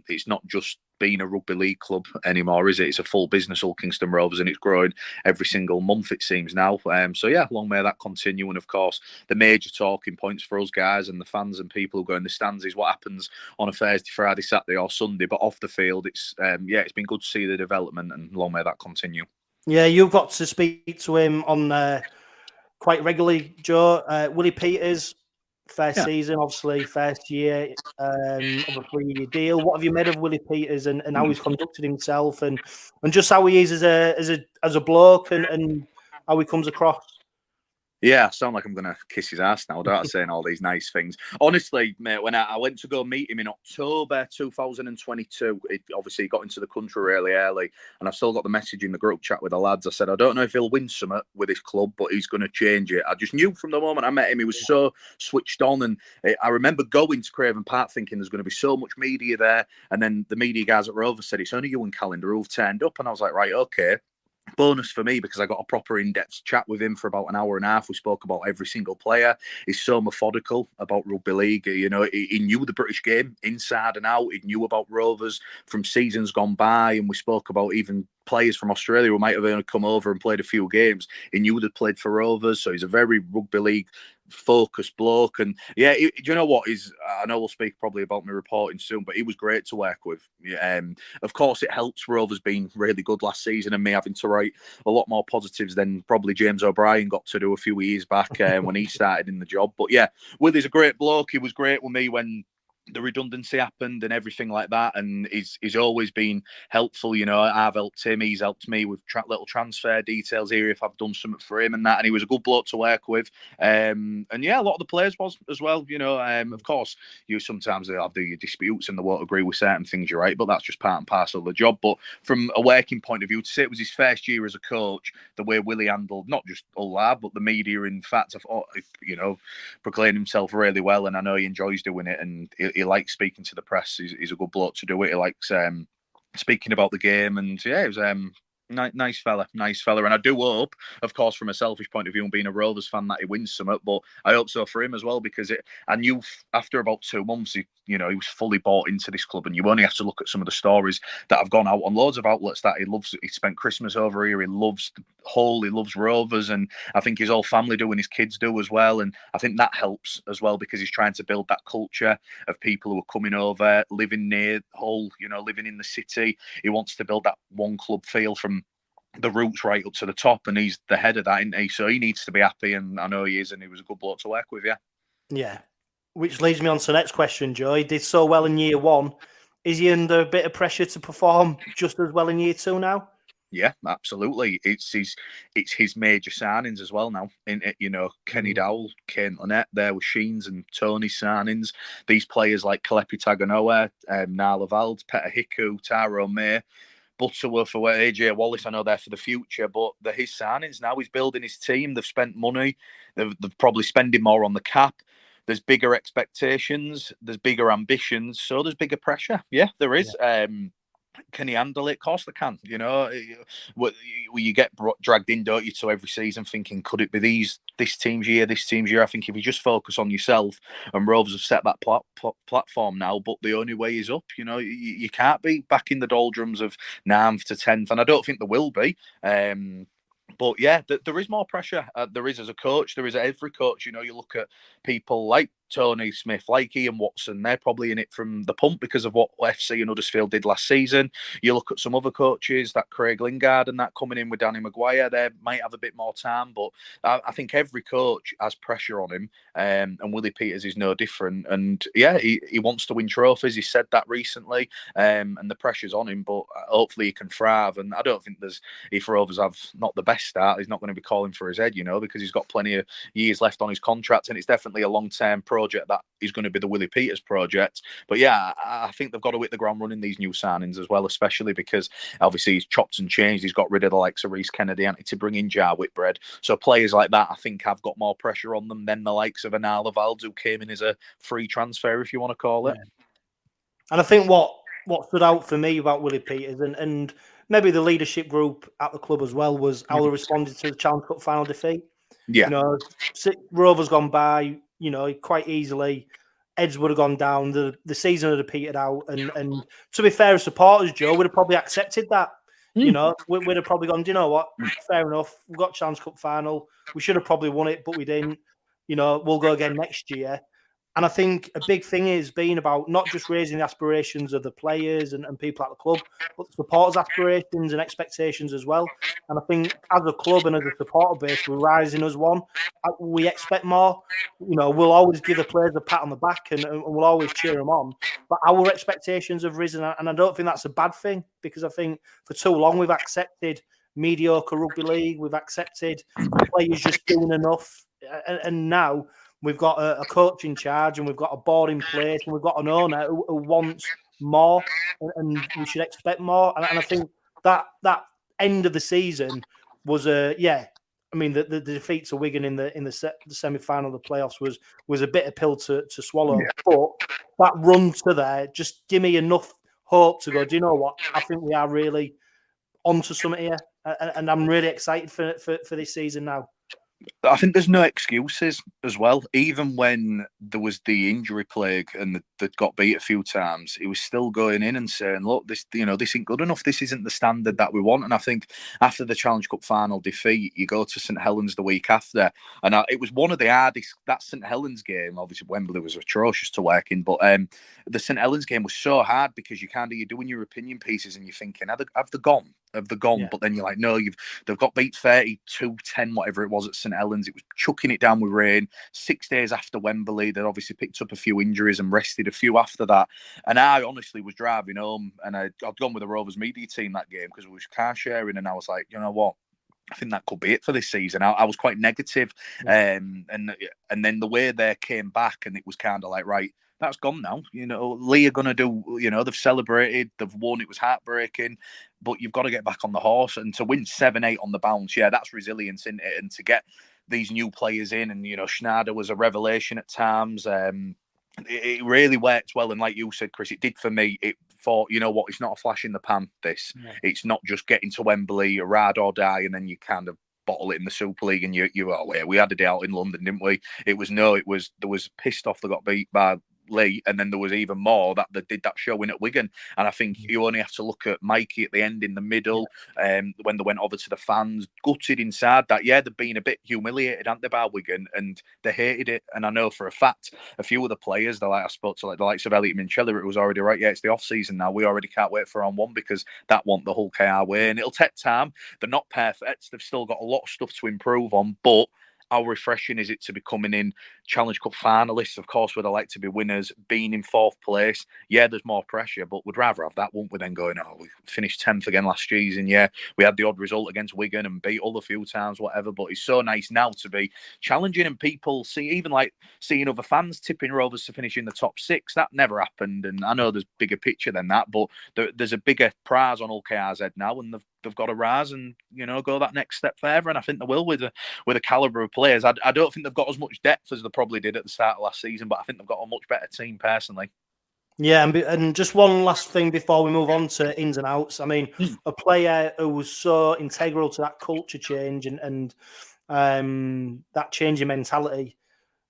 it's not just being a rugby league club anymore, is it? It's a full business, Hull Kingston Rovers, and it's growing every single month, it seems now. So yeah, long may that continue. And of course, the major talking points for us guys and the fans and people who go in the stands is what happens on a Thursday, Friday, Saturday or Sunday. But off the field, it's been good to see the development, and long may that continue. Yeah, you've got to speak to him on quite regularly, Joe. Willie Peters, first season, obviously, first year of a 3-year deal. What have you made of Willie Peters and how he's conducted himself, and just how he is as a bloke, and how he comes across? Yeah, I sound like I'm going to kiss his ass now, don't I, saying all these nice things. Honestly, mate, when I went to go meet him in October 2022, obviously he got into the country really early, and I've still got the message in the group chat with the lads. I said, I don't know if he'll win something with his club, but he's going to change it. I just knew from the moment I met him, he was so switched on, and I remember going to Craven Park thinking there's going to be so much media there, and then the media guys at Rovers said, it's only you and Calendar who've turned up, and I was like, right, okay. Bonus for me, because I got a proper in-depth chat with him for about an hour and a half. We spoke about every single player. He's so methodical about rugby league. He knew the British game inside and out. He knew about Rovers from seasons gone by, and we spoke about even players from Australia who might have only come over and played a few games. He knew they'd played for Rovers, so he's a very rugby league focused bloke. And yeah, do you know what? I know we'll speak probably about my reporting soon, but he was great to work with. Of course, it helps Rovers being really good last season and me having to write a lot more positives than probably James O'Brien got to do a few years back when he started in the job. But yeah, Willie's a great bloke. He was great with me when the redundancy happened and everything like that, and he's always been helpful. I've helped him, he's helped me with little transfer details here if I've done something for him and that, and he was a good bloke to work with. And yeah, a lot of the players was as well. Of course, you sometimes have the disputes and they won't agree with certain things, you're right, but that's just part and parcel of the job. But from a working point of view, to say it was his first year as a coach, the way Willie handled not just Hull, but the media, in fact, I thought, proclaimed himself really well, and I know he enjoys doing it, and he likes speaking to the press. He's a good bloke to do it. He likes speaking about the game, and yeah, it was Nice fella. And I do hope, of course, from a selfish point of view and being a Rovers fan, that he wins something. But I hope so for him as well, because I knew after about 2 months, he was fully bought into this club. And you only have to look at some of the stories that have gone out on loads of outlets that he loves. He spent Christmas over here. He loves Hull. He loves Rovers. And I think his whole family do and his kids do as well. And I think that helps as well, because he's trying to build that culture of people who are coming over, living near Hull, living in the city. He wants to build that one club feel from the roots right up to the top, and he's the head of that, isn't he? So he needs to be happy, and I know he is, and he was a good bloke to work with, yeah. Yeah. Which leads me on to the next question, Joe. He did so well in year 1. Is he under a bit of pressure to perform just as well in year 2 now? Yeah, absolutely. It's his major signings as well now. 𝗬𝗓𝗄𝗧, 𝗀𝗄𝗃𝗓𝗏, there with Sheen's and Tony's signings. These players like 𝗂𝗽𝗓𝗄𝗧, 𝗛𝗓𝗏𝗏, 𝗏𝗡𝗂𝗀𝗃, Tyrone May, 𝗬𝗂𝗡𝗏𝗏𝗧, AJ Wallace. I know they're for the future, but they're his signings now. He's building his team. They've spent money. They're probably spending more on the cap. There's bigger expectations. There's bigger ambitions. So there's bigger pressure. Yeah, there is. Yeah. Can he handle it? Of course they can. You get dragged in, don't you, to every season thinking, could it be this team's year, this team's year? I think if you just focus on yourself, and Rovers have set that platform now, but the only way is up. You can't be back in the doldrums of 9th to 10th, and I don't think there will be. But yeah, there is more pressure. There is as a coach. There is every coach. You look at people like Tony Smith, like Ian Watson. They're probably in it from the pump because of what FC and Huddersfield did last season. You look at some other coaches, that Craig Lingard and that coming in with Danny Maguire. They might have a bit more time, but I think every coach has pressure on him. And Willie Peters is no different. And yeah, he wants to win trophies. He said that recently. And the pressure's on him, but hopefully he can thrive. And I don't think if Rovers have not the best start, he's not going to be calling for his head, because he's got plenty of years left on his contract, and it's definitely a long-term project that is going to be the Willie Peters project. But yeah, I think they've got to hit the ground running, these new signings as well, especially because obviously he's chopped and changed. He's got rid of the likes of Rhys Kennedy to bring in 𝗂𝗏𝗏𝗏𝗏. So players like that, I think, have got more pressure on them than the likes of 𝗛𝗓𝗏𝗏𝗏, who came in as a free transfer, if you want to call it. Yeah. And I think what stood out for me about Willie Peters and maybe the leadership group at the club as well was how they responded to the Challenge Cup final defeat. Yeah. 6 Rovers gone by, quite easily. Heads would have gone down. The season would have petered out. And to be fair, as supporters, Joe, would have probably accepted that. We'd have probably gone, do you know what? Fair enough. We've got Challenge Cup final. We should have probably won it, but we didn't. We'll go again next year. And I think a big thing is being about not just raising the aspirations of the players and people at the club, but the supporters' aspirations and expectations as well. And I think as a club and as a supporter base, we're rising as one. We expect more. We'll always give the players a pat on the back and we'll always cheer them on. But our expectations have risen, and I don't think that's a bad thing, because I think for too long we've accepted mediocre rugby league. We've accepted players just doing enough. And now we've got a coach in charge, and we've got a board in place, and we've got an owner who wants more, and we should expect more. And I think that end of the season was the defeat to Wigan in the semi-final of the playoffs was a bitter pill to swallow. Yeah. But that run to there just give me enough hope to go, do you know what? I think we are really onto something here, and I'm really excited for this season now. I think there's no excuses as well. Even when there was the injury plague and they got beat a few times, he was still going in and saying, look, this ain't good enough. This isn't the standard that we want. And I think after the Challenge Cup final defeat, you go to St Helens the week after. And it was one of the hardest, that St Helens game. Obviously, Wembley was atrocious to work in. But the St Helens game was so hard because you're doing your opinion pieces and you're thinking, have they gone? Yeah. But then you're like, no, they've got beat 32-10, whatever it was at St Helens. It was chucking it down with rain. 6 days after Wembley, they'd obviously picked up a few injuries and rested a few after that. And I honestly was driving home, and I'd gone with the Rovers media team that game because we was car sharing, and I was like, you know what? I think that could be it for this season. I was quite negative. And then the way they came back, and it was kind of like, right, that's gone now. Lee are going to do, they've celebrated, they've won, it was heartbreaking, but you've got to get back on the horse. And to win 7-8 on the bounce, yeah, that's resilience, isn't it? And to get these new players in, and, Schneider was a revelation at times. It really worked well. And like you said, Chris, it did for me. thought, you know what, it's not a flash in the pan, this. Yeah. It's not just getting to Wembley, a ride or die, and then you kind of bottle it in the Super League and we had a day out in London, didn't we? There was pissed off they got beat by Leigh, and then there was even more that they did that showing at Wigan. And I think you only have to look at Mikey at the end in the middle, when they went over to the fans, gutted inside that. Yeah, they've been a bit humiliated, haven't they, by Wigan, and they hated it. And I know for a fact a few of the players, I spoke to, like the likes of 𝗬𝗓𝗏, it was already right. Yeah, it's the off season now. We already can't wait for round one because that won't the 𝗀𝗂𝗃𝗏𝗴𝗀𝗏, and it'll take time. They're not perfect. They've still got a lot of stuff to improve on, but how refreshing is it to be coming in Challenge Cup finalists, of course, where they like to be winners, being in 4th place? Yeah, there's more pressure, but we'd rather have that, wouldn't we, than going, we finished 10th again last season. Yeah, we had the odd result against Wigan and beat Hull a few times, whatever, but it's so nice now to be challenging, and people see, even like seeing other fans tipping Rovers to finish in the top 6. That never happened, and I know there's bigger picture than that, but there's a bigger prize on 𝗀𝗂𝗏𝗃 now, and they've got to rise and, go that next step further, and I think they will with a calibre of players. I don't think they've got as much depth as they probably did at the start of last season, but I think they've got a much better team personally. Yeah, and just one last thing before we move on to ins and outs. I mean, a player who was so integral to that culture change and that change in mentality,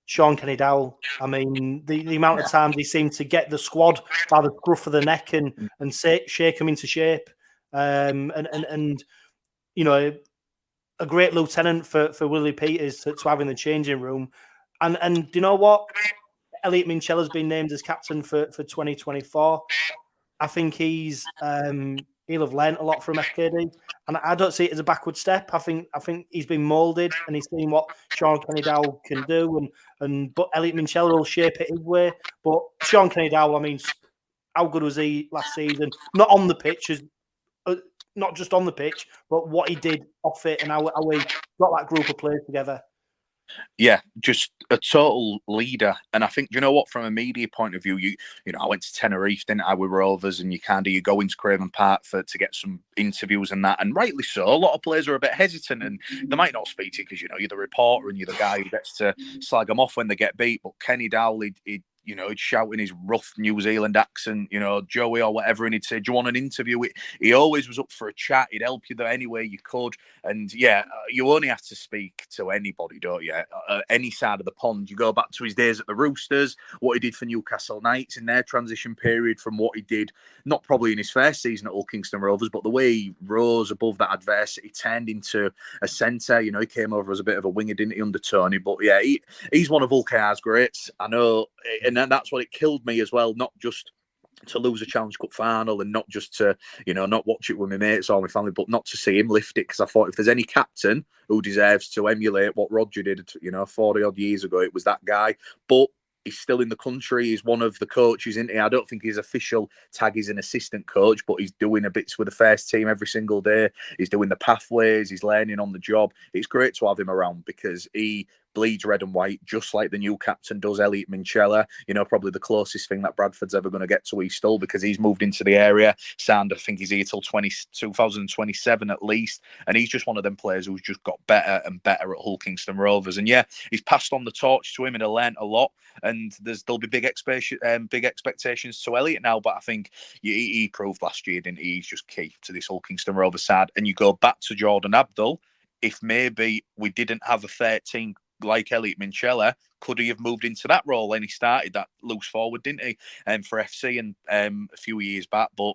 𝗀𝗂𝗽𝗃𝗏𝗏. I mean, the amount of times he seemed to get the squad by the scruff of the neck and shake them into shape, and a great lieutenant for Willie Peters to have in the changing room. And do you know what? 𝗬𝗓𝗏𝗏𝗀𝗏 has been named as captain for 2024. I think he'll have learnt a lot from FKD, and I don't see it as a backward step. I think he's been moulded and he's seen what 𝗀𝗂𝗽𝗃𝗏𝗏 can do, but 𝗬𝗓𝗏𝗏𝗀𝗏 will shape it his way. But 𝗀𝗂𝗂𝗽𝗃𝗏𝗏, I mean, how good was he last season? Not on the pitch, not just on the pitch, but what he did off it and how we got that group of players together. Yeah, just a total leader. And I think, you know what, from a media point of view, I went to Tenerife, didn't I, with Rovers, and you go into Craven Park to get some interviews and that, and rightly so. A lot of players are a bit hesitant, and they might not speak to you because, you're the reporter and you're the guy who gets to slag them off when they get beat. But Kenny Dowell, he'd shout in his rough New Zealand accent, Joey or whatever, and he'd say, do you want an interview? He always was up for a chat. He'd help you there any way you could. And yeah, you only have to speak to anybody, don't you? Any side of the pond. You go back to his days at the Roosters, what he did for Newcastle Knights in their transition period from what he did, not probably in his first season at Hull Kingston Rovers, but the way he rose above that adversity, turned into a centre. He came over as a bit of a winger, didn't he, under Tony? But yeah, he's one of 𝗀𝗂𝗏𝗏𝗏's greats. I know, and that's what it killed me as well, not just to lose a Challenge Cup final and not just to, not watch it with my mates or my family, but not to see him lift it, because I thought if there's any captain who deserves to emulate what Roger did, 40 odd years ago, it was that guy. But he's still in the country. He's one of the coaches, isn't he? I don't think his official tag is an assistant coach, but he's doing a bits with the first team every single day. He's doing the pathways. He's learning on the job. It's great to have him around because he bleeds red and white, just like the new captain does, 𝗬𝗓𝗏𝗏𝗏𝗏. Probably the closest thing that Bradford's ever going to get to East Hull, because he's moved into the area. Sand, I think he's here till 2027 at least. And he's just one of them players who's just got better and better at Hull Kingston Rovers. And yeah, he's passed on the torch to him and he learnt a lot. And there'll be big expectations to 𝗬𝗓𝗏𝗏𝗏𝗏 now. But I think he proved last year, didn't he? He's just key to this Hull Kingston Rovers side. And you go back to Jordan Abdull, if maybe we didn't have a 13 like 𝗬𝗓𝗏𝗏𝗏𝗏, could he have moved into that role? And he started that loose forward, didn't he, for FC and a few years back. But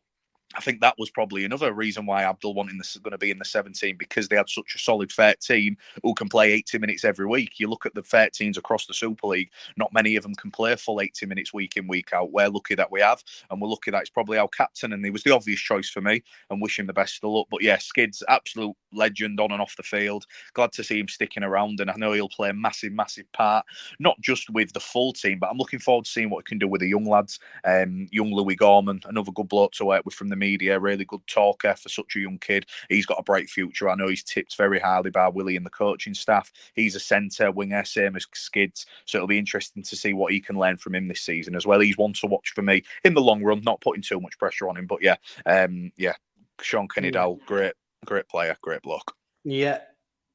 I think that was probably another reason why Abdull going to be in the 17, because they had such a solid 13 who can play 80 minutes every week. You look at the 13s across the Super League, not many of them can play full 80 minutes week in, week out. We're lucky that we have, and we're lucky that it's probably our captain, and he was the obvious choice for me, and wish him the best of luck. But yeah, Skid's absolute legend on and off the field. Glad to see him sticking around, and I know he'll play a massive, massive part, not just with the full team, but I'm looking forward to seeing what he can do with the young lads. Young Louis Gorman, another good bloke to work with from the media, really good talker for such a young kid. He's got a bright future. I know he's tipped very highly by Willie and the coaching staff. He's a centre winger, same as Skids, so it'll be interesting to see what he can learn from him this season as well. He's one to watch for me in the long run, not putting too much pressure on him, but 𝗀𝗂𝗽𝗃𝗏𝗏𝗏𝗏, great player, great bloke. Yeah.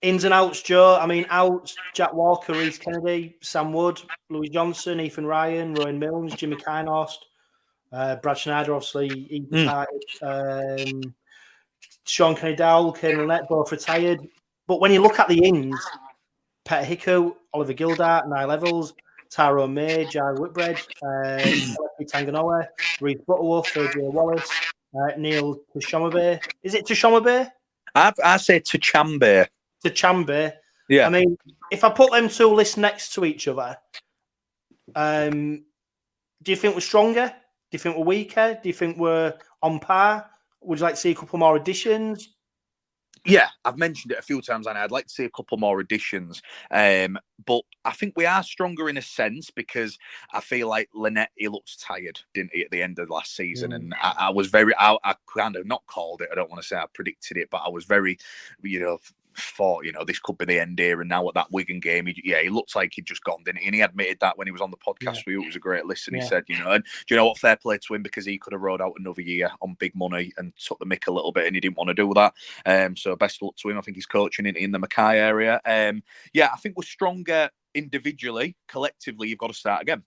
Ins and outs, Joe. I mean, outs: Jack Walker, Rhys Kennedy, Sam Wood, Louis Johnson, Ethan Ryan, Rowan Milnes, Jimmy Kynehorst. Brad Schneider, obviously, he departed. Sean Kenny-Dowell, Kane Lynette, both retired. But when you look at the ins, 𝗏𝗏𝗂𝗏𝗏, Oliver Gildart, 𝗦𝗢𝗆𝗆, Tyrone May, Jai Whitbread, Tanganoa, Reece Butterworth, AJ Wallace, 𝗂𝗂𝗍𝗏𝗏. Is it 𝗏𝗂𝗍𝗏𝗏? I say 𝗏𝗂𝗋𝗏𝗏. 𝗏𝗂𝗋𝗏𝗏. Yeah. I mean, if I put them two lists next to each other, do you think we're stronger? Do you think we're weaker? Do you think we're on par? Would you like to see a couple more additions? Yeah, I've mentioned it a few times, and I'd like to see a couple more additions. But I think we are stronger in a sense because I feel like Lynette, he looks tired, didn't he, at the end of last season? And I was I kind of not called it. I don't want to say I predicted it, but I was very, thought, this could be the end here. And now at that Wigan game, he looked like he'd just gone, didn't he? And he admitted that when he was on the podcast for you. It was a great listen. He said, and do you know what? Fair play to him, because he could have rode out another year on big money and took the mick a little bit, and he didn't want to do that. So best of luck to him. I think he's coaching in the Mackay area. I think we're stronger individually. Collectively, you've got to start again,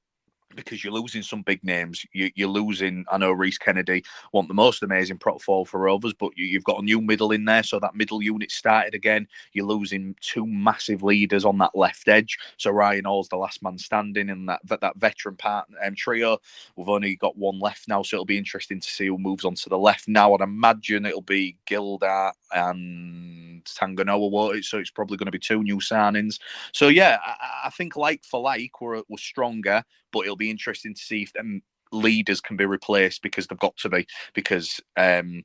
because you're losing some big names. You're losing, I know Rhys Kennedy want the most amazing prop fall for Rovers, but you've got a new middle in there, so that middle unit started again. You're losing two massive leaders on that left edge. So Ryan Hall's the last man standing in that veteran partner trio. We've only got one left now, so it'll be interesting to see who moves on to the left now. I'd imagine it'll be Gildart and Tanganoa, won't it? So it's probably going to be two new signings. So yeah, I think like for like, we're stronger, but it'll be interesting to see if them leaders can be replaced, because they've got to be, because they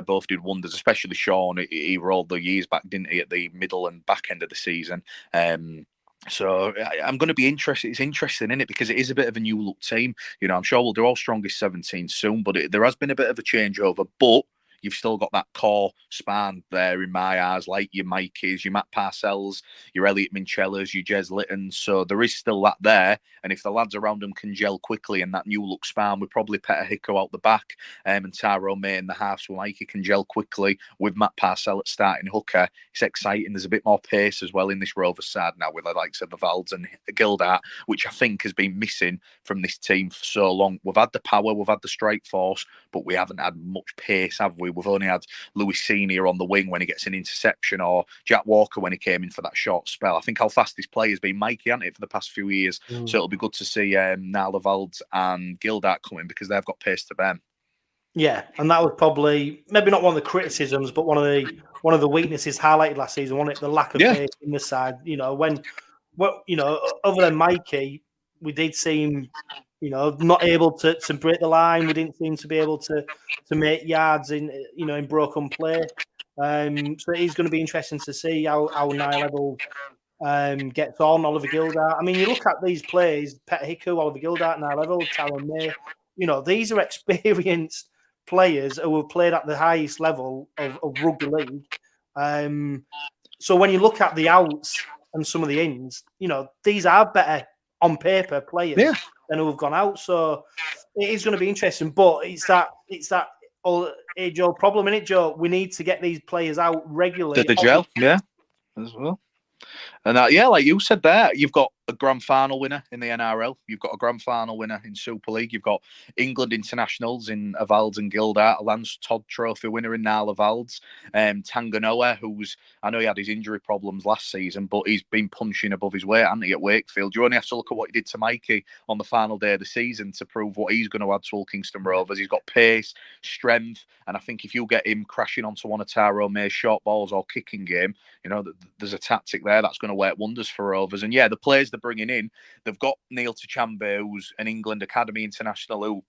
both did wonders, especially Sean. He rolled the years back, didn't he, at the middle and back end of the season. So I'm going to be interested. It's interesting, isn't it? Because it is a bit of a new look team. I'm sure we'll do our strongest 17 soon, but there has been a bit of a changeover. But you've still got that core span there in my eyes, like your Mikeys, your Matt Parcells, your Elliot Minchellas, your Jez Littons. So there is still that there. And if the lads around them can gel quickly and that new look span with probably 𝗏𝗏𝗂𝗏𝗏 out the back and Tyrone May in the halves with Mikey can gel quickly with Matt Parcell at starting hooker, it's exciting. There's a bit more pace as well in this Rovers side now with the likes of the Valds and Gildart, which I think has been missing from this team for so long. We've had the power, we've had the strike force, but we haven't had much pace, have we? We've only had Louis Senior on the wing when he gets an interception, or Jack Walker when he came in for that short spell. I think how fast this player has been Mikey, hasn't it, for the past few years? So it'll be good to see Nala Valds and Gildart coming, because they've got pace to them. Yeah, and that was probably maybe not one of the criticisms, but one of the weaknesses highlighted last season, wasn't it? The lack of pace in the side. Other than Mikey, we did seem not able to break the line. We didn't seem to be able to make yards in broken play. So it is going to be interesting to see how 𝗏𝗏𝗆𝗏𝗏 gets on. Oliver Gildart. I mean, you look at these plays: 𝗏𝗏𝗂𝗏𝗏𝗏, Oliver Gildart, 𝗏𝗏𝗏𝗏, Tyrone May. These are experienced players who have played at the highest level of rugby league. So when you look at the outs and some of the ins, these are better on paper players than who have gone out. So it is going to be interesting. But it's that age-old problem, isn't it, Joe? We need to get these players out regularly. The gel, as well. And like you said there, you've got a grand final winner in the NRL. You've got a grand final winner in Super League. You've got England internationals in Valds and Gildart, a Lance Todd Trophy winner in Nala Valds, Tanganoa, I know he had his injury problems last season, but he's been punching above his weight, hasn't he, at Wakefield? You only have to look at what he did to Mikey on the final day of the season to prove what he's going to add to Hull Kingston Rovers. He's got pace, strength, and I think if you get him crashing onto one of Tyrone May's short balls or kicking game, there's a tactic there that's going to work wonders for Rovers. And the players they're bringing in, they've got 𝗂𝗏𝗆𝗏𝗏𝗏, who's an England Academy international who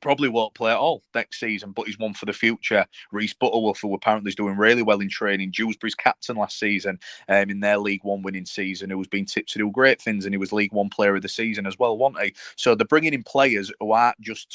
probably won't play at all next season, but he's one for the future. Reece Butterworth, who apparently is doing really well in training. Dewsbury's captain last season in their League One winning season, who was being tipped to do great things, and he was League One player of the season as well, wasn't he? So they're bringing in players who aren't just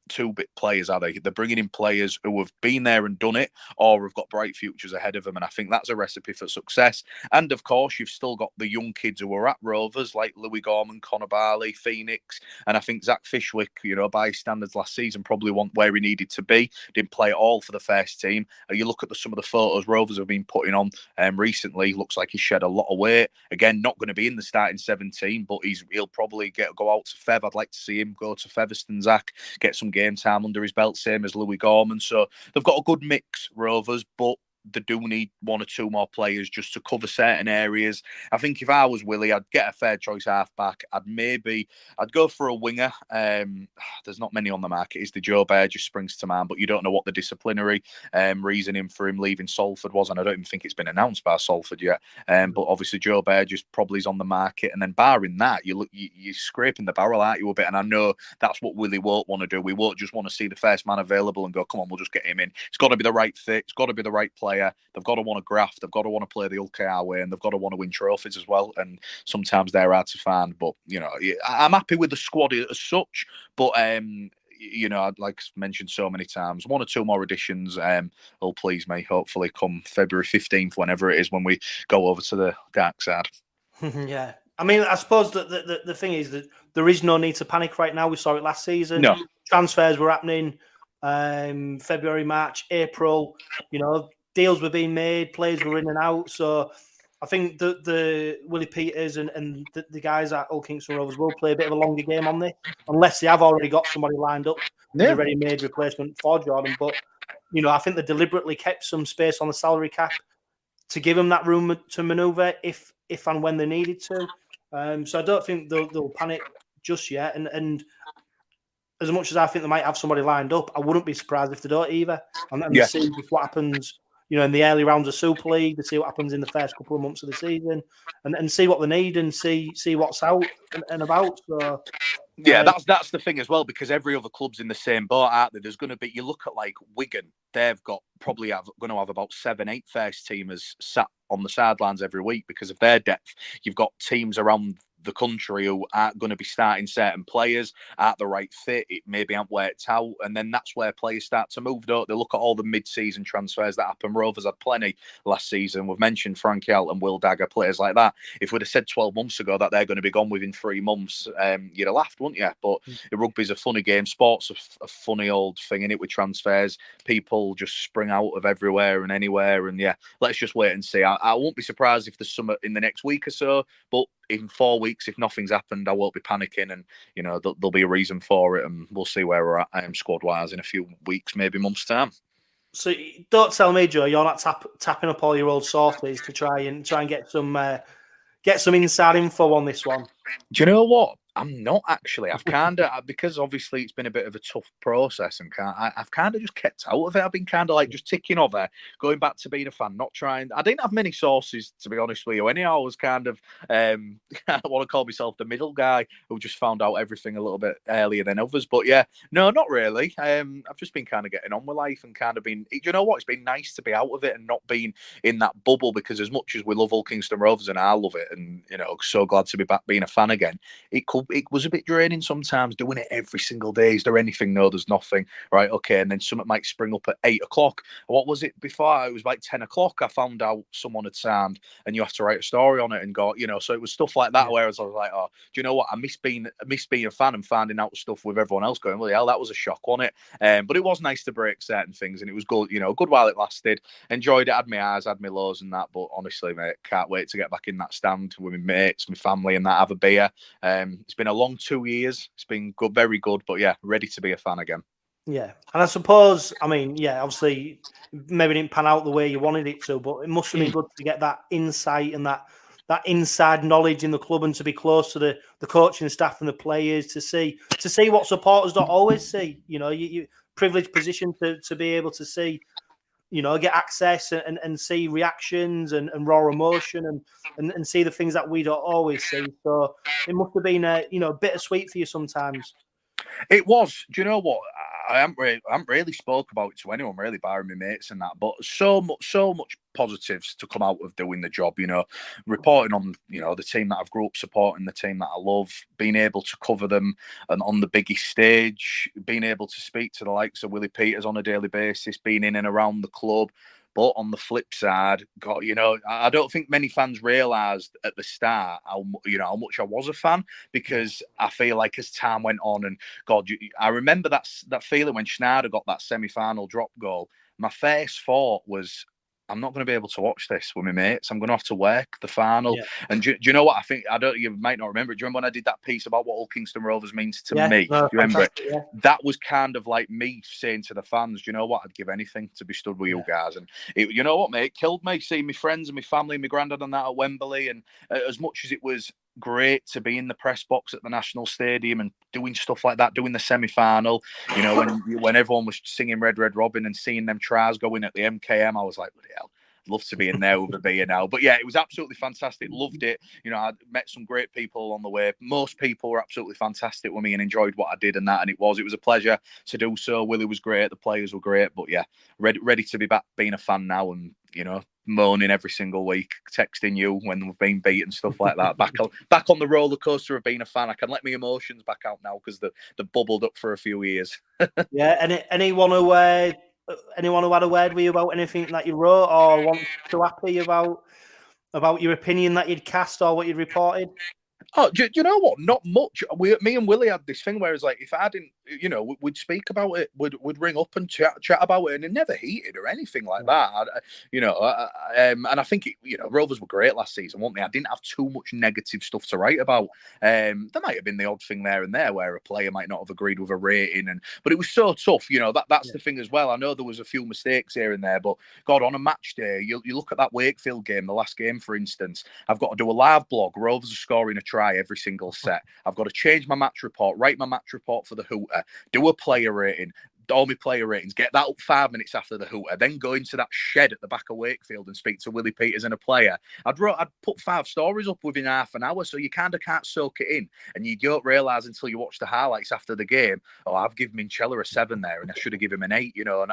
two-bit players, are they? They're bringing in players who have been there and done it, or have got bright futures ahead of them, and I think that's a recipe for success. And of course, you've still got the young kids who are at Rovers, like Louis Gorman, Connor Barley, Phoenix, and I think Zach Fishwick, you know, by his standards last season, probably wasn't where he needed to be. Didn't play at all for the first team. You look at some of the photos Rovers have been putting on recently. Looks like he's shed a lot of weight. Again, not going to be in the starting 17, but he'll probably go out to Fev. I'd like to see him go to Featherstone, Zach, get some game time under his belt, same as Louis Gorman. So they've got a good mix, Rovers, but they do need one or two more players just to cover certain areas. I think if I was Willie, I'd get a fair choice halfback. I'd go for a winger. There's not many on the market. Is the Joe Bear just springs to mind, but you don't know what the disciplinary reasoning for him leaving Salford was, and I don't even think it's been announced by Salford yet. But obviously Joe Bear just probably is on the market, and then barring that, you're scraping the barrel, aren't you, a bit? And I know that's what Willie won't want to do. We won't just want to see the first man available and go, come on, we'll just get him in. It's got to be the right fit. It's got to be the right player. They've got to want to graft. They've got to want to play the 𝗀𝗂𝗃𝗏 way, and they've got to want to win trophies as well. And sometimes they're hard to find. But you know, I'm happy with the squad as such. But you know, like mentioned so many times, one or two more additions will please me. Hopefully, come February 15th, whenever it is, when we go over to the dark side. Yeah. I mean, I suppose the thing is that there is no need to panic right now. We saw it last season. No. Transfers were happening February, March, April. You know, deals were being made, players were in and out. So I think the Willie Peters and the guys at Hull Kingston Rovers will play a bit of a longer game on this, unless they have already got somebody lined up as a ready-made replacement for Jordan. But, you know, I think they deliberately kept some space on the salary cap to give them that room to manoeuvre if and when they needed to. So I don't think they'll panic just yet. And as much as I think they might have somebody lined up, I wouldn't be surprised if they don't either. And see what happens, you know, in the early rounds of Super League, to see what happens in the first couple of months of the season, and see what they need and see what's out and about. So yeah, that's the thing as well, because every other club's in the same boat, aren't they? There's going to be, you look at like Wigan, they've got going to have about 7-8 first teamers sat on the sidelines every week because of their depth. You've got teams around the country who aren't going to be starting certain players, aren't the right fit, it maybe aren't worked out, and then that's where players start to move, don't they? Look at all the mid-season transfers that happened. Rovers had plenty last season. We've mentioned Frankie Alt and Will Dagger, players like that. If we'd have said 12 months ago that they're going to be gone within 3 months, you'd have laughed, wouldn't you? But rugby's a funny game. Sport's a funny old thing, innit, with transfers. People just spring out of everywhere and anywhere, and yeah, let's just wait and see. I won't be surprised if there's some in the next week or so, but in 4 weeks, if nothing's happened, I won't be panicking, and you know there'll be a reason for it, and we'll see where we're at squad-wise in a few weeks, maybe months' time. So don't tell me, Joe, you're not tapping up all your old sources to try and get some inside info on this one. Do you know what? I'm not actually. I've kind of, because obviously it's been a bit of a tough process, and I've kind of just kept out of it. I've been kind of like just ticking over, going back to being a fan, not trying. I didn't have many sources, to be honest with you. Anyhow, I was kind of, I want to call myself the middle guy who just found out everything a little bit earlier than others. But yeah, no, not really. I've just been kind of getting on with life and kind of been, you know what? It's been nice to be out of it and not being in that bubble, because as much as we love Hull Kingston Rovers and I love it, and you know, so glad to be back being a fan again, it was a bit draining sometimes doing it every single day. Is there anything? No, there's nothing. Right, okay. And then something might spring up at 8 o'clock. What was it before? It was like 10 o'clock. I found out someone had signed and you have to write a story on it and go, you know, so it was stuff like that where I was like, oh, do you know what? I miss being a fan and finding out stuff with everyone else going, well, hell, that was a shock, wasn't it? But it was nice to break certain things, and it was good, you know, good while it lasted. Enjoyed it, had my highs, had my lows and that, but honestly, mate, can't wait to get back in that stand with my mates, my family and that, have a beer. It's been a long 2 years. It's been good, very good, but yeah, ready to be a fan again. Yeah, and I suppose, I mean, yeah, obviously, maybe didn't pan out the way you wanted it to, but it must have been good to get that insight and that inside knowledge in the club, and to be close to the coaching staff and the players, to see what supporters don't always see. You know, you privileged position to be able to see, you know, get access and see reactions and raw emotion and see the things that we don't always see. So it must have been a bittersweet for you sometimes. It was. Do you know what? I haven't really spoke about it to anyone, really, barring my mates and that. But so much positives to come out of doing the job. Reporting on the team that I've grew up supporting, the team that I love, being able to cover them and on the biggest stage, being able to speak to the likes of Willie Peters on a daily basis, being in and around the club. But on the flip side, God, I don't think many fans realised at the start how much I was a fan, because I feel like as time went on, and God, I remember that feeling when 𝗔𝗂𝗏𝗏 got that semi-final drop goal. My first thought was, I'm not going to be able to watch this with my mates. I'm going to have to work the final. Yeah. And do you know what I think? You might not remember it. Do you remember when I did that piece about what Hull Kingston Rovers means to me? No, do you remember it? Yeah. That was kind of like me saying to the fans, do you know what? I'd give anything to be stood with you guys. And you know what, mate? It killed me seeing my friends and my family, my granddad and that at Wembley. And as much as it was great to be in the press box at the National Stadium and doing stuff like that, doing the semi-final, when everyone was singing Red Red Robin and seeing them tries going at the MKM, I was like, bloody hell, I'd love to be in there with a beer now. But yeah, it was absolutely fantastic. Loved it. I met some great people along the way. Most people were absolutely fantastic with me and enjoyed what I did and that. And it was a pleasure to do so. Willie was great. The players were great. But yeah, ready to be back being a fan now, and moaning every single week, texting you when we've been beat and stuff like that. Back on the roller coaster of being a fan. I can let my emotions back out now because they bubbled up for a few years. Yeah, and anyone who had a word with you about anything that you wrote, or want to happy about your opinion that you'd cast or what you'd reported? Oh, do you know what? Not much. Me and Willie had this thing where it's like, if I didn't, we'd speak about it, we'd ring up and chat about it, and it never heated or anything like that. And I think Rovers were great last season, weren't they? I didn't have too much negative stuff to write about. There might have been the odd thing there and there where a player might not have agreed with a rating, but it was so tough. That's the thing as well. I know there was a few mistakes here and there, but God, on a match day, you look at that Wakefield game, the last game, for instance. I've got to do a live blog. Rovers are scoring a try every single set. I've got to change my match report, write my match report for the 𝗀𝗏𝗏, do a player rating, all my player ratings, get that up 5 minutes after the 𝗀𝗏𝗏, then go into that shed at the back of Wakefield and speak to Willie Peters and a player. I'd put 5 stories up within half an hour, so you kind of can't soak it in, and you don't realise until you watch the highlights after the game, I've given 𝗕𝗏𝗏𝗏 a 7 there, and I should have given him an 8, and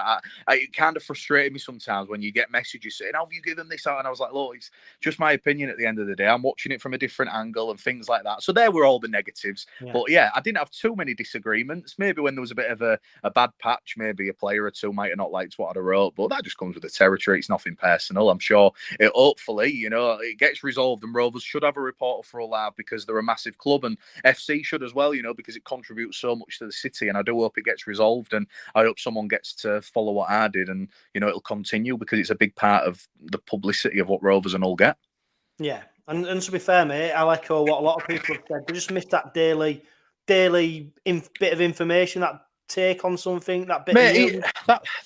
it kind of frustrated me sometimes when you get messages saying, have you given this out? And I was like, look, it's just my opinion at the end of the day. I'm watching it from a different angle and things like that. So there were all the negatives. Yeah. But yeah, I didn't have too many disagreements. Maybe when there was a bit of a bad patch, maybe a player or two might have not liked what I wrote, but that just comes with the territory. It's nothing personal. I'm sure hopefully, it gets resolved, and Rovers should have a reporter for Hull Live because they're a massive club, and FC should as well, because it contributes so much to the city, and I do hope it gets resolved, and I hope someone gets to follow what I did, and it'll continue because it's a big part of the publicity of what Rovers and Hull get. Yeah, and to be fair, mate, I'll echo what a lot of people have said. They just missed that daily bit of information, that take on something, that bit. Mate,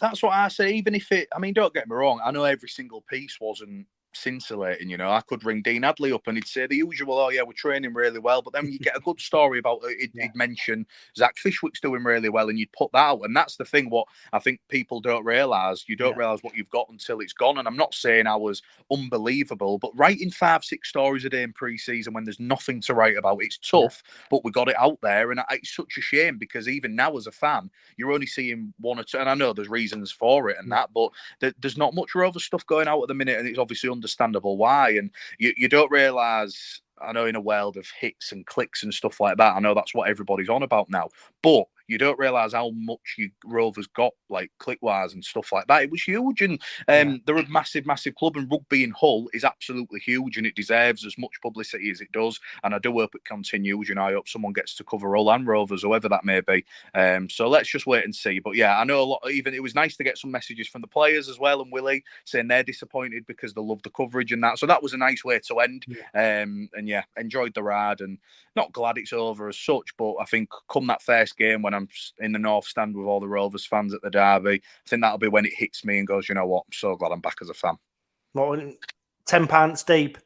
that's what I say. Even if don't get me wrong, I know every single piece wasn't scintillating. I could ring Dean Adley up and he'd say the usual, we're training really well, but then you get a good story about it. He'd mention Zach Fishwick's doing really well, and you'd put that out. And that's the thing, what I think people don't realise. You don't realise what you've got until it's gone. And I'm not saying I was unbelievable, but writing 5-6 stories a day in pre-season when there's nothing to write about, it's tough, but we got it out there. And it's such a shame, because even now as a fan, you're only seeing 1 or 2, and I know there's reasons for it and that, but there's not much Rover stuff going out at the minute, and it's obviously understandable why. And you don't realise, I know in a world of hits and clicks and stuff like that, I know that's what everybody's on about now, but you don't realise how much Rovers got, like click-wise and stuff like that. It was huge, and they're a massive, massive club, and rugby in Hull is absolutely huge, and it deserves as much publicity as it does, and I do hope it continues. I hope someone gets to cover Hull and Rovers, whoever that may be. So let's just wait and see. But yeah, I know a lot. Even it was nice to get some messages from the players as well, and Willie saying they're disappointed because they love the coverage and that. So that was a nice way to end. And yeah, enjoyed the ride, and not glad it's over as such, but I think come that first game when I'm in the North Stand with all the Rovers fans at the derby, I think that'll be when it hits me and goes, you know what, I'm so glad I'm back as a fan. What, 10 pints deep?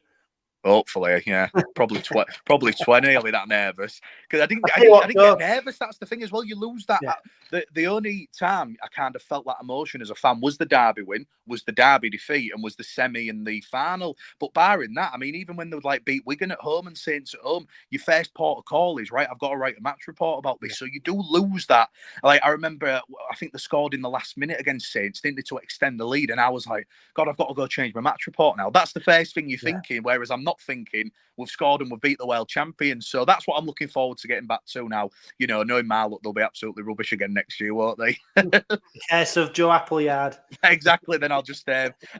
Hopefully, yeah, probably 20. I'll be that nervous because I didn't get nervous. That's the thing as well. You lose that. Yeah. The only time I kind of felt that emotion as a fan was the Derby win, was the Derby defeat, and was the semi and the final. But barring that, I mean, even when they would like beat Wigan at home and Saints at home, your first port of call is right. I've got to write a match report about this, so you do lose that. Like I remember, I think they scored in the last minute against Saints, didn't they, to extend the lead, and I was like, God, I've got to go change my match report now. That's the first thing you're thinking. Whereas I'm not thinking we've scored and we've beat the world champions. So that's what I'm looking forward to getting back to now. You know, knowing Marlock, they'll be absolutely rubbish again next year, won't they? The case of Joe Appleyard. Exactly. Then I'll just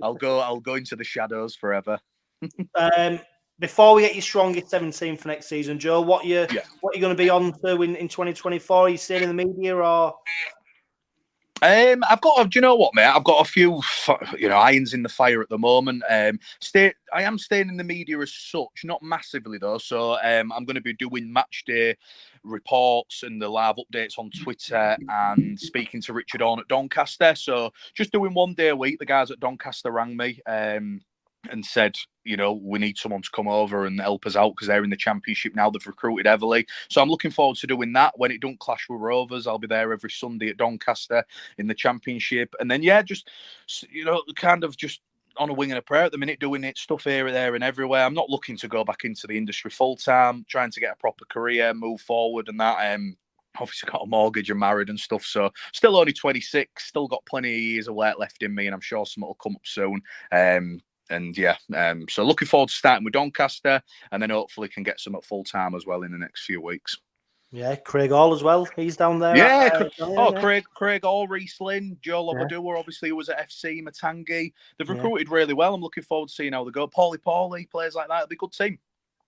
I'll go into the shadows forever. Before we get your strongest 17 for next season, Joe, what you going to be on to in 2024? Are you staying in the media or? I've got. Do you know what, mate? I've got a few, irons in the fire at the moment. I am staying in the media as such, not massively though. So I'm going to be doing match day reports and the live updates on Twitter and speaking to Richard Orne at Doncaster. So just doing one day a week. The guys at Doncaster rang me and said, we need someone to come over and help us out because they're in the Championship now. They've recruited heavily. So I'm looking forward to doing that. When it don't clash with Rovers, I'll be there every Sunday at Doncaster in the Championship. And then, just on a wing and a prayer at the minute, doing it stuff here, there and everywhere. I'm not looking to go back into the industry full time, trying to get a proper career, move forward and that. Obviously got a mortgage and married and stuff. So still only 26, still got plenty of years of work left in me. And I'm sure something will come up soon. So looking forward to starting with Doncaster and then hopefully can get some at full time as well in the next few weeks. Yeah, Craig Hall as well. He's down there. Craig Hall, Reece Lynn, Joe Appleyard, obviously, who was at FC Matangi. They've recruited really well. I'm looking forward to seeing how they go. 𝗂𝗂𝗧𝗏𝗂𝗧, players like that. It'll be a good team.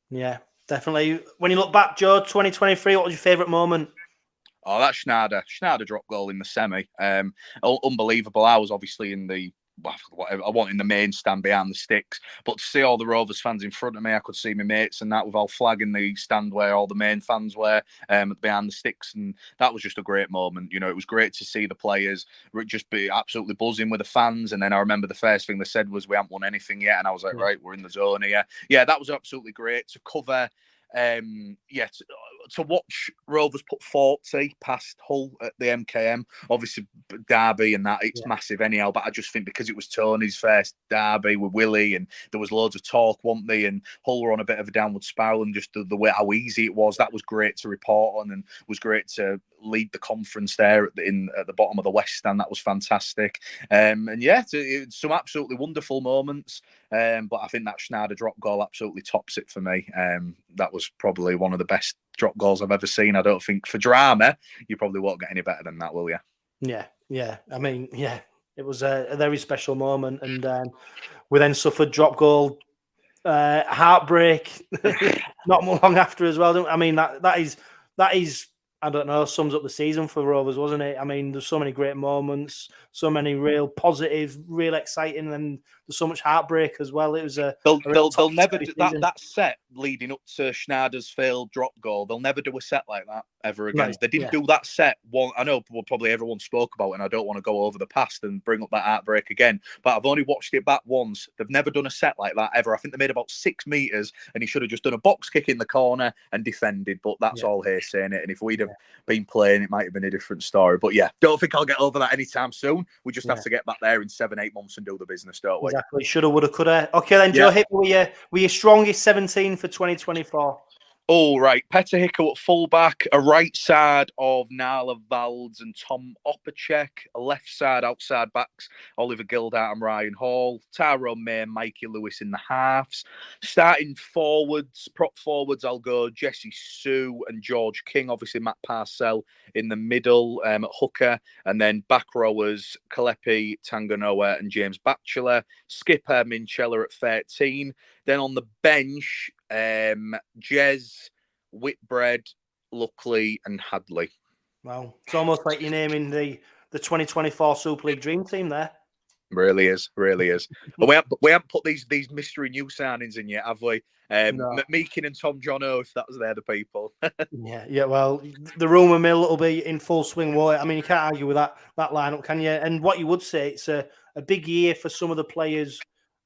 Yeah, definitely. When you look back, Joe, 2023, what was your favourite moment? Oh, that 値𝗇r drop goal in the semi. Unbelievable. I was obviously in the whatever I want in the main stand behind the sticks, but to see all the Rovers fans in front of me, I could see my mates and that with all flag in the stand where all the main fans were behind the sticks, and that was just a great moment. It was great to see the players just be absolutely buzzing with the fans. And then I remember the first thing they said was, "We haven't won anything yet," and I was like, "Right, we're in the zone here." Yeah, that was absolutely great to cover. To watch Rovers put 40 past Hull at the MKM, obviously Derby and that, it's massive anyhow, but I just think because it was Tony's first Derby with Willie and there was loads of talk, weren't they, and Hull were on a bit of a downward spiral, and just the way how easy it was, that was great to report on and was great to lead the conference there at the bottom of the West Stand. That was fantastic. It's some absolutely wonderful moments. But I think that Gnarder drop goal absolutely tops it for me. That was probably one of the best drop goals I've ever seen. I don't think for drama, you probably won't get any better than that, will you? Yeah. I mean, it was a very special moment, and we then suffered drop goal heartbreak not long after as well. I mean, that is. I don't know, sums up the season for Rovers, wasn't it? I mean, there's so many great moments, so many real positive, real exciting, and there's so much heartbreak as well. It was they'll never do that set leading up to Gnarder's failed drop goal. They'll never do a set like that ever again. Right. They didn't do that set one. I know probably everyone spoke about it, and I don't want to go over the past and bring up that heartbreak again, but I've only watched it back once. They've never done a set like that ever. I think they made about 6 meters, and he should have just done a box kick in the corner and defended, but that's all here saying it. And if we'd have been playing, it might have been a different story. But don't think I'll get over that anytime soon. We just have to get back there in 7-8 months and do the business, don't we? Exactly. Shoulda, woulda, coulda. Okay, then, Joe, hit me with your strongest 17 for 2024. All right, 𝗬𝗂𝗀𝗏𝗏𝗀 at fullback, a right side of Nala Valds and Tom Opacek, a left side outside backs, Oliver Gildart and Ryan Hall, Tyrone May and Mikey Lewis in the halves. Starting forwards, prop forwards, I'll go Jesse Sue and George King, obviously Matt Parcell in the middle at hooker, and then back rowers, Kalepi, Tanganoa and James Batchelor, skipper Minchella at 13. Then on the bench, Jez, Whitbread, Luckley and Hadley. Wow. It's almost like you're naming the 2024 Super League Dream Team there. Really is. But we haven't put these mystery new signings in yet, have we? No. Meakin and Tom Johno, if they're the people. Yeah. Well, the rumour mill will be in full swing, won't it? I mean, you can't argue with that lineup, can you? And what you would say, it's a big year for some of the players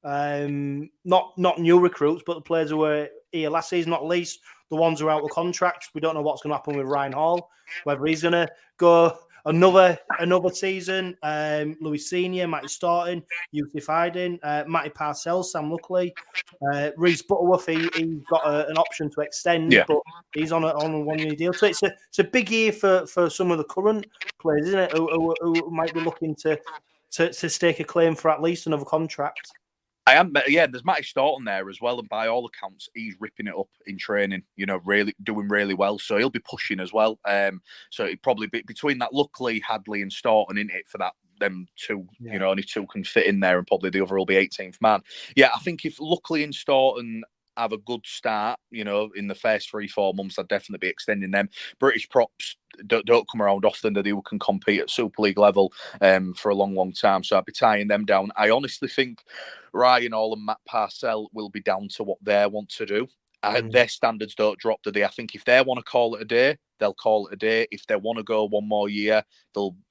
Not new recruits, but the players who were here last season, not least the ones who are out of contract. We don't know what's going to happen with Ryan Hall, whether he's going to go another season. Louis Senior, Matty Staunton, 𝗬𝗓𝗏𝗏, 𝗦𝗢𝗡𝗏𝗏𝗏, Sam Luckley, Rhys Butterworth. He's got an option to extend, but he's on a 1-year deal. So it's a big year for some of the current players, isn't it? Who might be looking to stake a claim for at least another contract. I am, yeah. There's Matty Staunton there as well, and by all accounts, he's ripping it up in training. Really doing really well. So he'll be pushing as well. So it probably be between that Luckley, Hadley, and Staunton in it for that. Them two, only two can fit in there, and probably the other will be 18th man. Yeah, I think if Luckley and Staunton have a good start, in the first 3-4 months, I'd definitely be extending them. British props don't come around often that they can compete at Super League level for a long time. So I'd be tying them down. I honestly think Ryan Hall and 𝗦𝗢𝗡𝗏𝗏 will be down to what they want to do. Their standards don't drop, do they? I think if they want to call it a day, they'll call it a day. If they want to go one more year,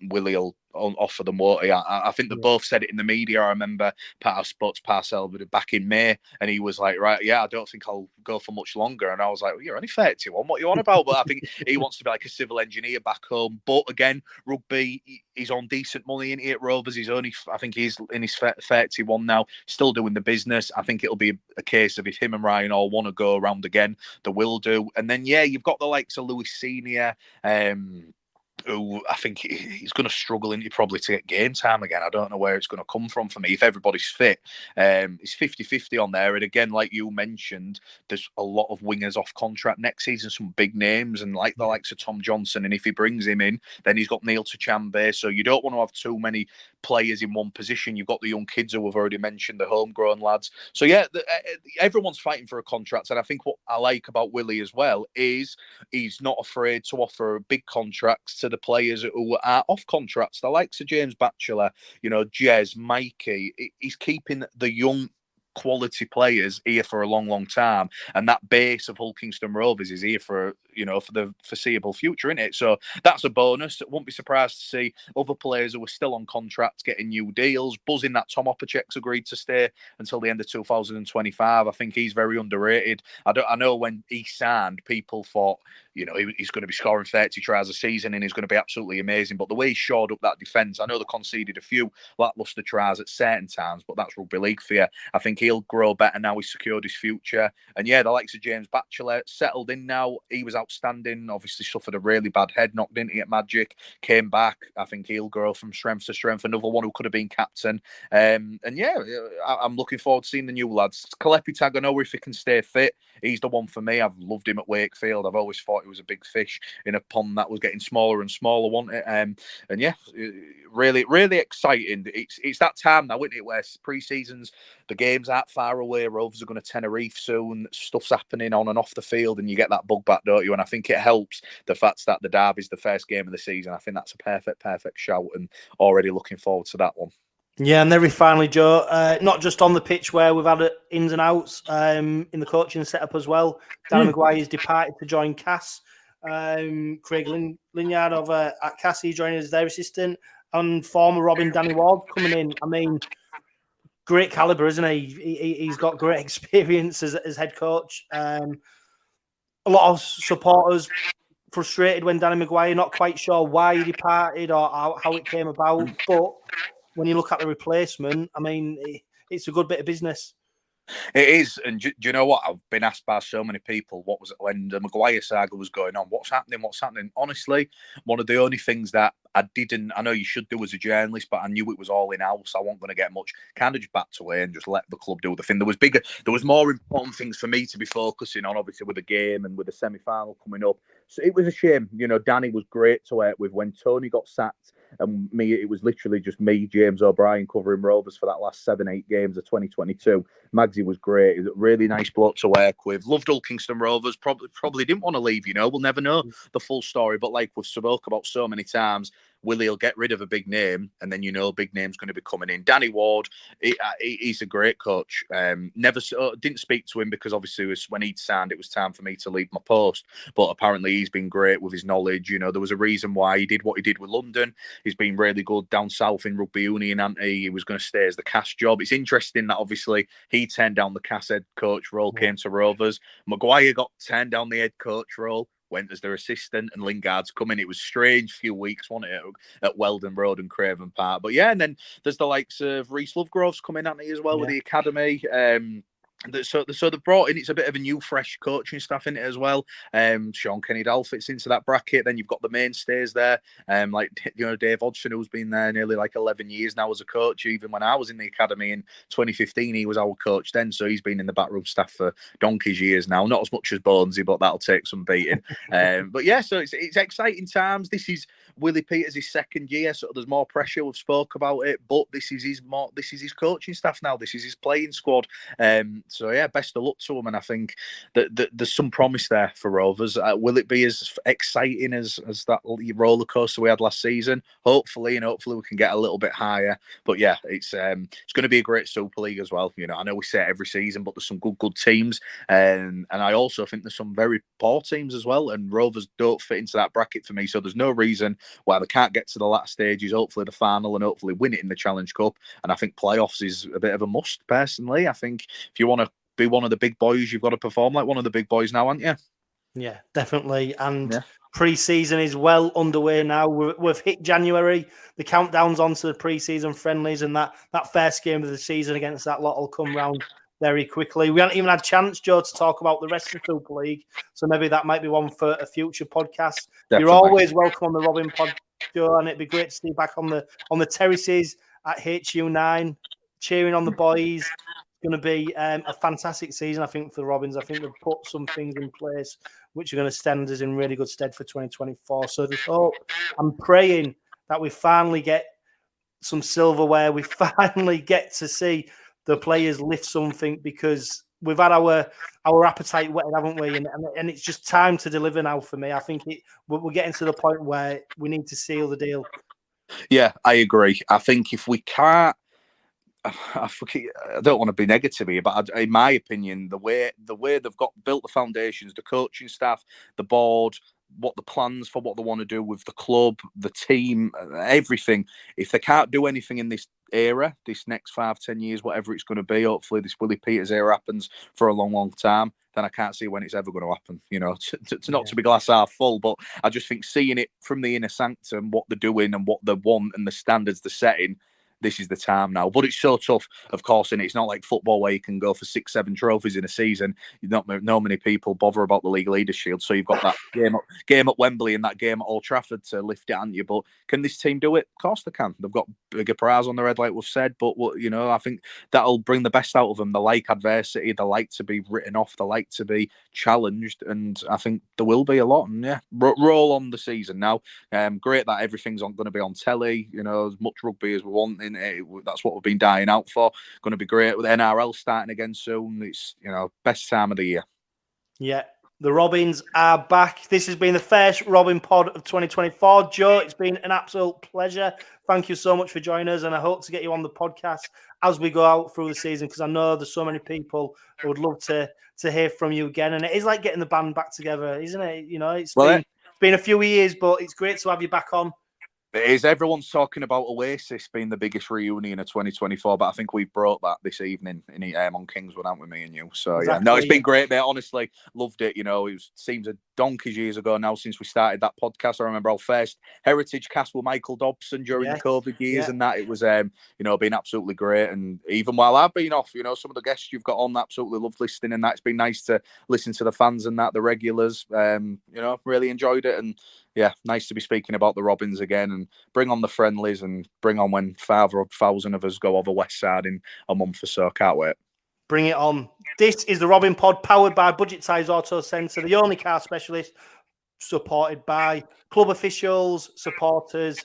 Willie will offer them what. I think they both said it in the media. I remember I spoke to 𝗬𝗏𝗏𝗏 back in May, and he was like, right, I don't think I'll go for much longer. And I was like, well, you're only 31. What are you on about? But I think he wants to be like a civil engineer back home. But again, rugby, he's on decent money in here at Rovers. I think he's in his 31 now, still doing the business. I think it'll be a case of if him and Ryan all want to go around again, they will do. And then, you've got the likes of Louis Senior, who I think he's going to struggle probably to get game time again. I don't know where it's going to come from for me. If everybody's fit, it's 50-50 on there. And again, like you mentioned, there's a lot of wingers off contract next season, some big names, and like the likes of Tom Johnson. And if he brings him in, then he's got 𝗦𝗢𝗡𝗏𝗏𝗏. So you don't want to have too many players in one position. You've got the young kids who have already mentioned, the homegrown lads. So everyone's fighting for a contract. And I think what I like about Willie as well is he's not afraid to offer big contracts to the players who are off contracts, the likes of James Batchelor, Jez, Mikey. He's keeping the young quality players here for a long time, and that base of Hull Kingston Rovers is here for the foreseeable future, isn't it? So that's a bonus. Won't be surprised to see other players who are still on contracts getting new deals. Buzzing that Tom Opacek's agreed to stay until the end of 2025. I think he's very underrated. I know when he signed, people thought he's going to be scoring 30 tries a season and he's going to be absolutely amazing. But the way he shored up that defence, I know they conceded a few lacklustre tries at certain times, but that's rugby league for you. I think he'll grow better now he's secured his future. And the likes of James Batchelor settled in now. He was outstanding. Obviously suffered a really bad head knock, didn't he, at Magic? Came back. I think he'll grow from strength to strength. Another one who could have been captain. I'm looking forward to seeing the new lads. 𝗂𝗏𝗏𝗏𝗏, I know if he can stay fit, he's the one for me. I've loved him at Wakefield. I've always thought he was a big fish in a pond that was getting smaller and smaller, wasn't it? Really, really exciting. It's that time now, isn't it, where pre-seasons, the games aren't far away. Rovers are going to Tenerife soon. Stuff's happening on and off the field, and you get that bug back, don't you? And I think it helps the fact that the derby's the first game of the season. I think that's a perfect shout, and already looking forward to that one. Yeah, and then finally, Joe, not just on the pitch where we've had ins and outs in the coaching setup as well. Danny Maguire is departed to join Cass. Craig Linyard over at Cassie joining as their assistant, and former Robin Danny Ward coming in. I mean, great caliber, isn't he? He's got great experience as head coach. A lot of supporters frustrated when Danny Maguire, not quite sure why he departed or how it came about. But when you look at the replacement, I mean, it's a good bit of business. It is, and do you know what? I've been asked by so many people, what was it when the Maguire saga was going on? What's happening? Honestly, one of the only things that I know you should do as a journalist, but I knew it was all in-house. I wasn't going to get much. Kind of just backed away and just let the club do the thing. There was more important things for me to be focusing on, obviously, with the game and with the semi-final coming up. So it was a shame. Danny was great to work with. When Tony got sacked, and me, it was literally just me, James O'Brien, covering Rovers for that last 7-8 games of 2022. Magsy was great. He was a really nice bloke to work with. Loved Hull Kingston Rovers. Probably didn't want to leave, We'll never know the full story. But like we've spoke about so many times, Willie will get rid of a big name, and then big name's going to be coming in. Danny Ward, he's a great coach. Didn't speak to him because obviously when he'd signed, it was time for me to leave my post. But apparently he's been great with his knowledge. There was a reason why he did what he did with London. He's been really good down south in rugby union, and he was going to stay as the CAS job. It's interesting that obviously he turned down the CAS head coach role, came to Rovers. Maguire got turned down the head coach role, went as their assistant, and Lingard's coming. It was strange few weeks, wasn't it, at Weldon Road and Craven Park. But yeah, and then there's the likes of Reece Lovegrove's coming at me as well with the academy. So they've brought in, it's a bit of a new, fresh coaching staff in it as well. Sean Kenny-Dal fits into that bracket. Then you've got the mainstays there, like Dave Hodgson, who's been there nearly like 11 years now as a coach. Even when I was in the academy in 2015, he was our coach then, so he's been in the backroom staff for donkey's years now. Not as much as Bonesy, but that'll take some beating. But yeah, so it's exciting times. This is Willie Peters' second year, so there's more pressure. We've spoke about it, but this is his coaching staff now. This is his playing squad. So yeah, best of luck to him, and I think that there's some promise there for Rovers. Will it be as exciting as that roller coaster we had last season? Hopefully we can get a little bit higher. But yeah, it's going to be a great Super League as well. I know we say it every season, but there's some good teams, and I also think there's some very poor teams as well. And Rovers don't fit into that bracket for me, so there's no reason why they can't get to the latter stages. Hopefully the final, and hopefully win it in the Challenge Cup. And I think playoffs is a bit of a must. Personally, I think if you want to be one of the big boys, you've got to perform like one of the big boys now, aren't you? Yeah, definitely. And pre-season is well underway now. We've hit January. The countdown's on to the pre-season friendlies, and that first game of the season against that lot will come round very quickly. We haven't even had a chance, Joe, to talk about the rest of the Super League, so maybe that might be one for a future podcast. Definitely. You're always welcome on the Robin Pod, Joe, and it'd be great to see you back on the terraces at HU9, cheering on the boys. Going to be a fantastic season, I think, for the Robins. I think they've put some things in place which are going to stand us in really good stead for 2024. So just hope, I'm praying that we finally get some silverware. We finally get to see the players lift something, because we've had our appetite whetted, haven't we? And it's just time to deliver now for me. I think we're getting to the point where we need to seal the deal. Yeah, I agree. I think if we can't, I don't want to be negative here, but in my opinion, the way they've built the foundations, the coaching staff, the board, what the plans for what they want to do with the club, the team, everything. If they can't do anything in this era, this next 5-10 years, whatever it's going to be, hopefully this Willie Peters era happens for a long time, then I can't see when it's ever going to happen. To be glass half full, but I just think seeing it from the inner sanctum, what they're doing and what they want and the standards they're setting, this is the time now. But it's so tough, of course, and it's not like football where you can go for 6-7 trophies in a season. Not many people bother about the League Leaders Shield, so you've got that game at Wembley and that game at Old Trafford to lift it, haven't you? But can this team do it? Of course they can. They've got bigger prize on their head, like we've said, but I think that'll bring the best out of them. They like adversity, they like to be written off, they like to be challenged, and I think there will be a lot. And yeah, roll on the season now. Great that everything's going to be on telly, as much rugby as we want. That's what we've been dying out for. Going to be great with NRL starting again soon. It's best time of the year. Yeah, the Robins are back. This has been the first Robin Pod of 2024. Joe, it's been an absolute pleasure. Thank you so much for joining us, and I hope to get you on the podcast as we go out through the season, because I know there's so many people who would love to hear from you again. And it is like getting the band back together, isn't it? It's been a few years, but it's great to have you back on. It is. Everyone's talking about Oasis being the biggest reunion of 2024, but I think we brought that this evening on Kingswood, haven't we, me and you? So exactly, yeah, no, it's been great, mate. Honestly, loved it. It seems a donkey's years ago now since we started that podcast. I remember our first Heritage cast with Michael Dobson during the COVID years, and that it was been absolutely great. And even while I've been off, some of the guests you've got on, absolutely loved listening, and that it's been nice to listen to the fans and the regulars. Really enjoyed it, and yeah, nice to be speaking about the Robins again, and bring on the friendlies, and bring on when 5,000 of us go over West Side in a month or so. Can't wait. Bring it on. This is the Robin Pod, powered by Budget Ties Auto Centre, the only car specialist supported by club officials, supporters,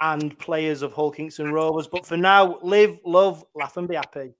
and players of Hull Kingston Rovers. But for now, live, love, laugh, and be happy.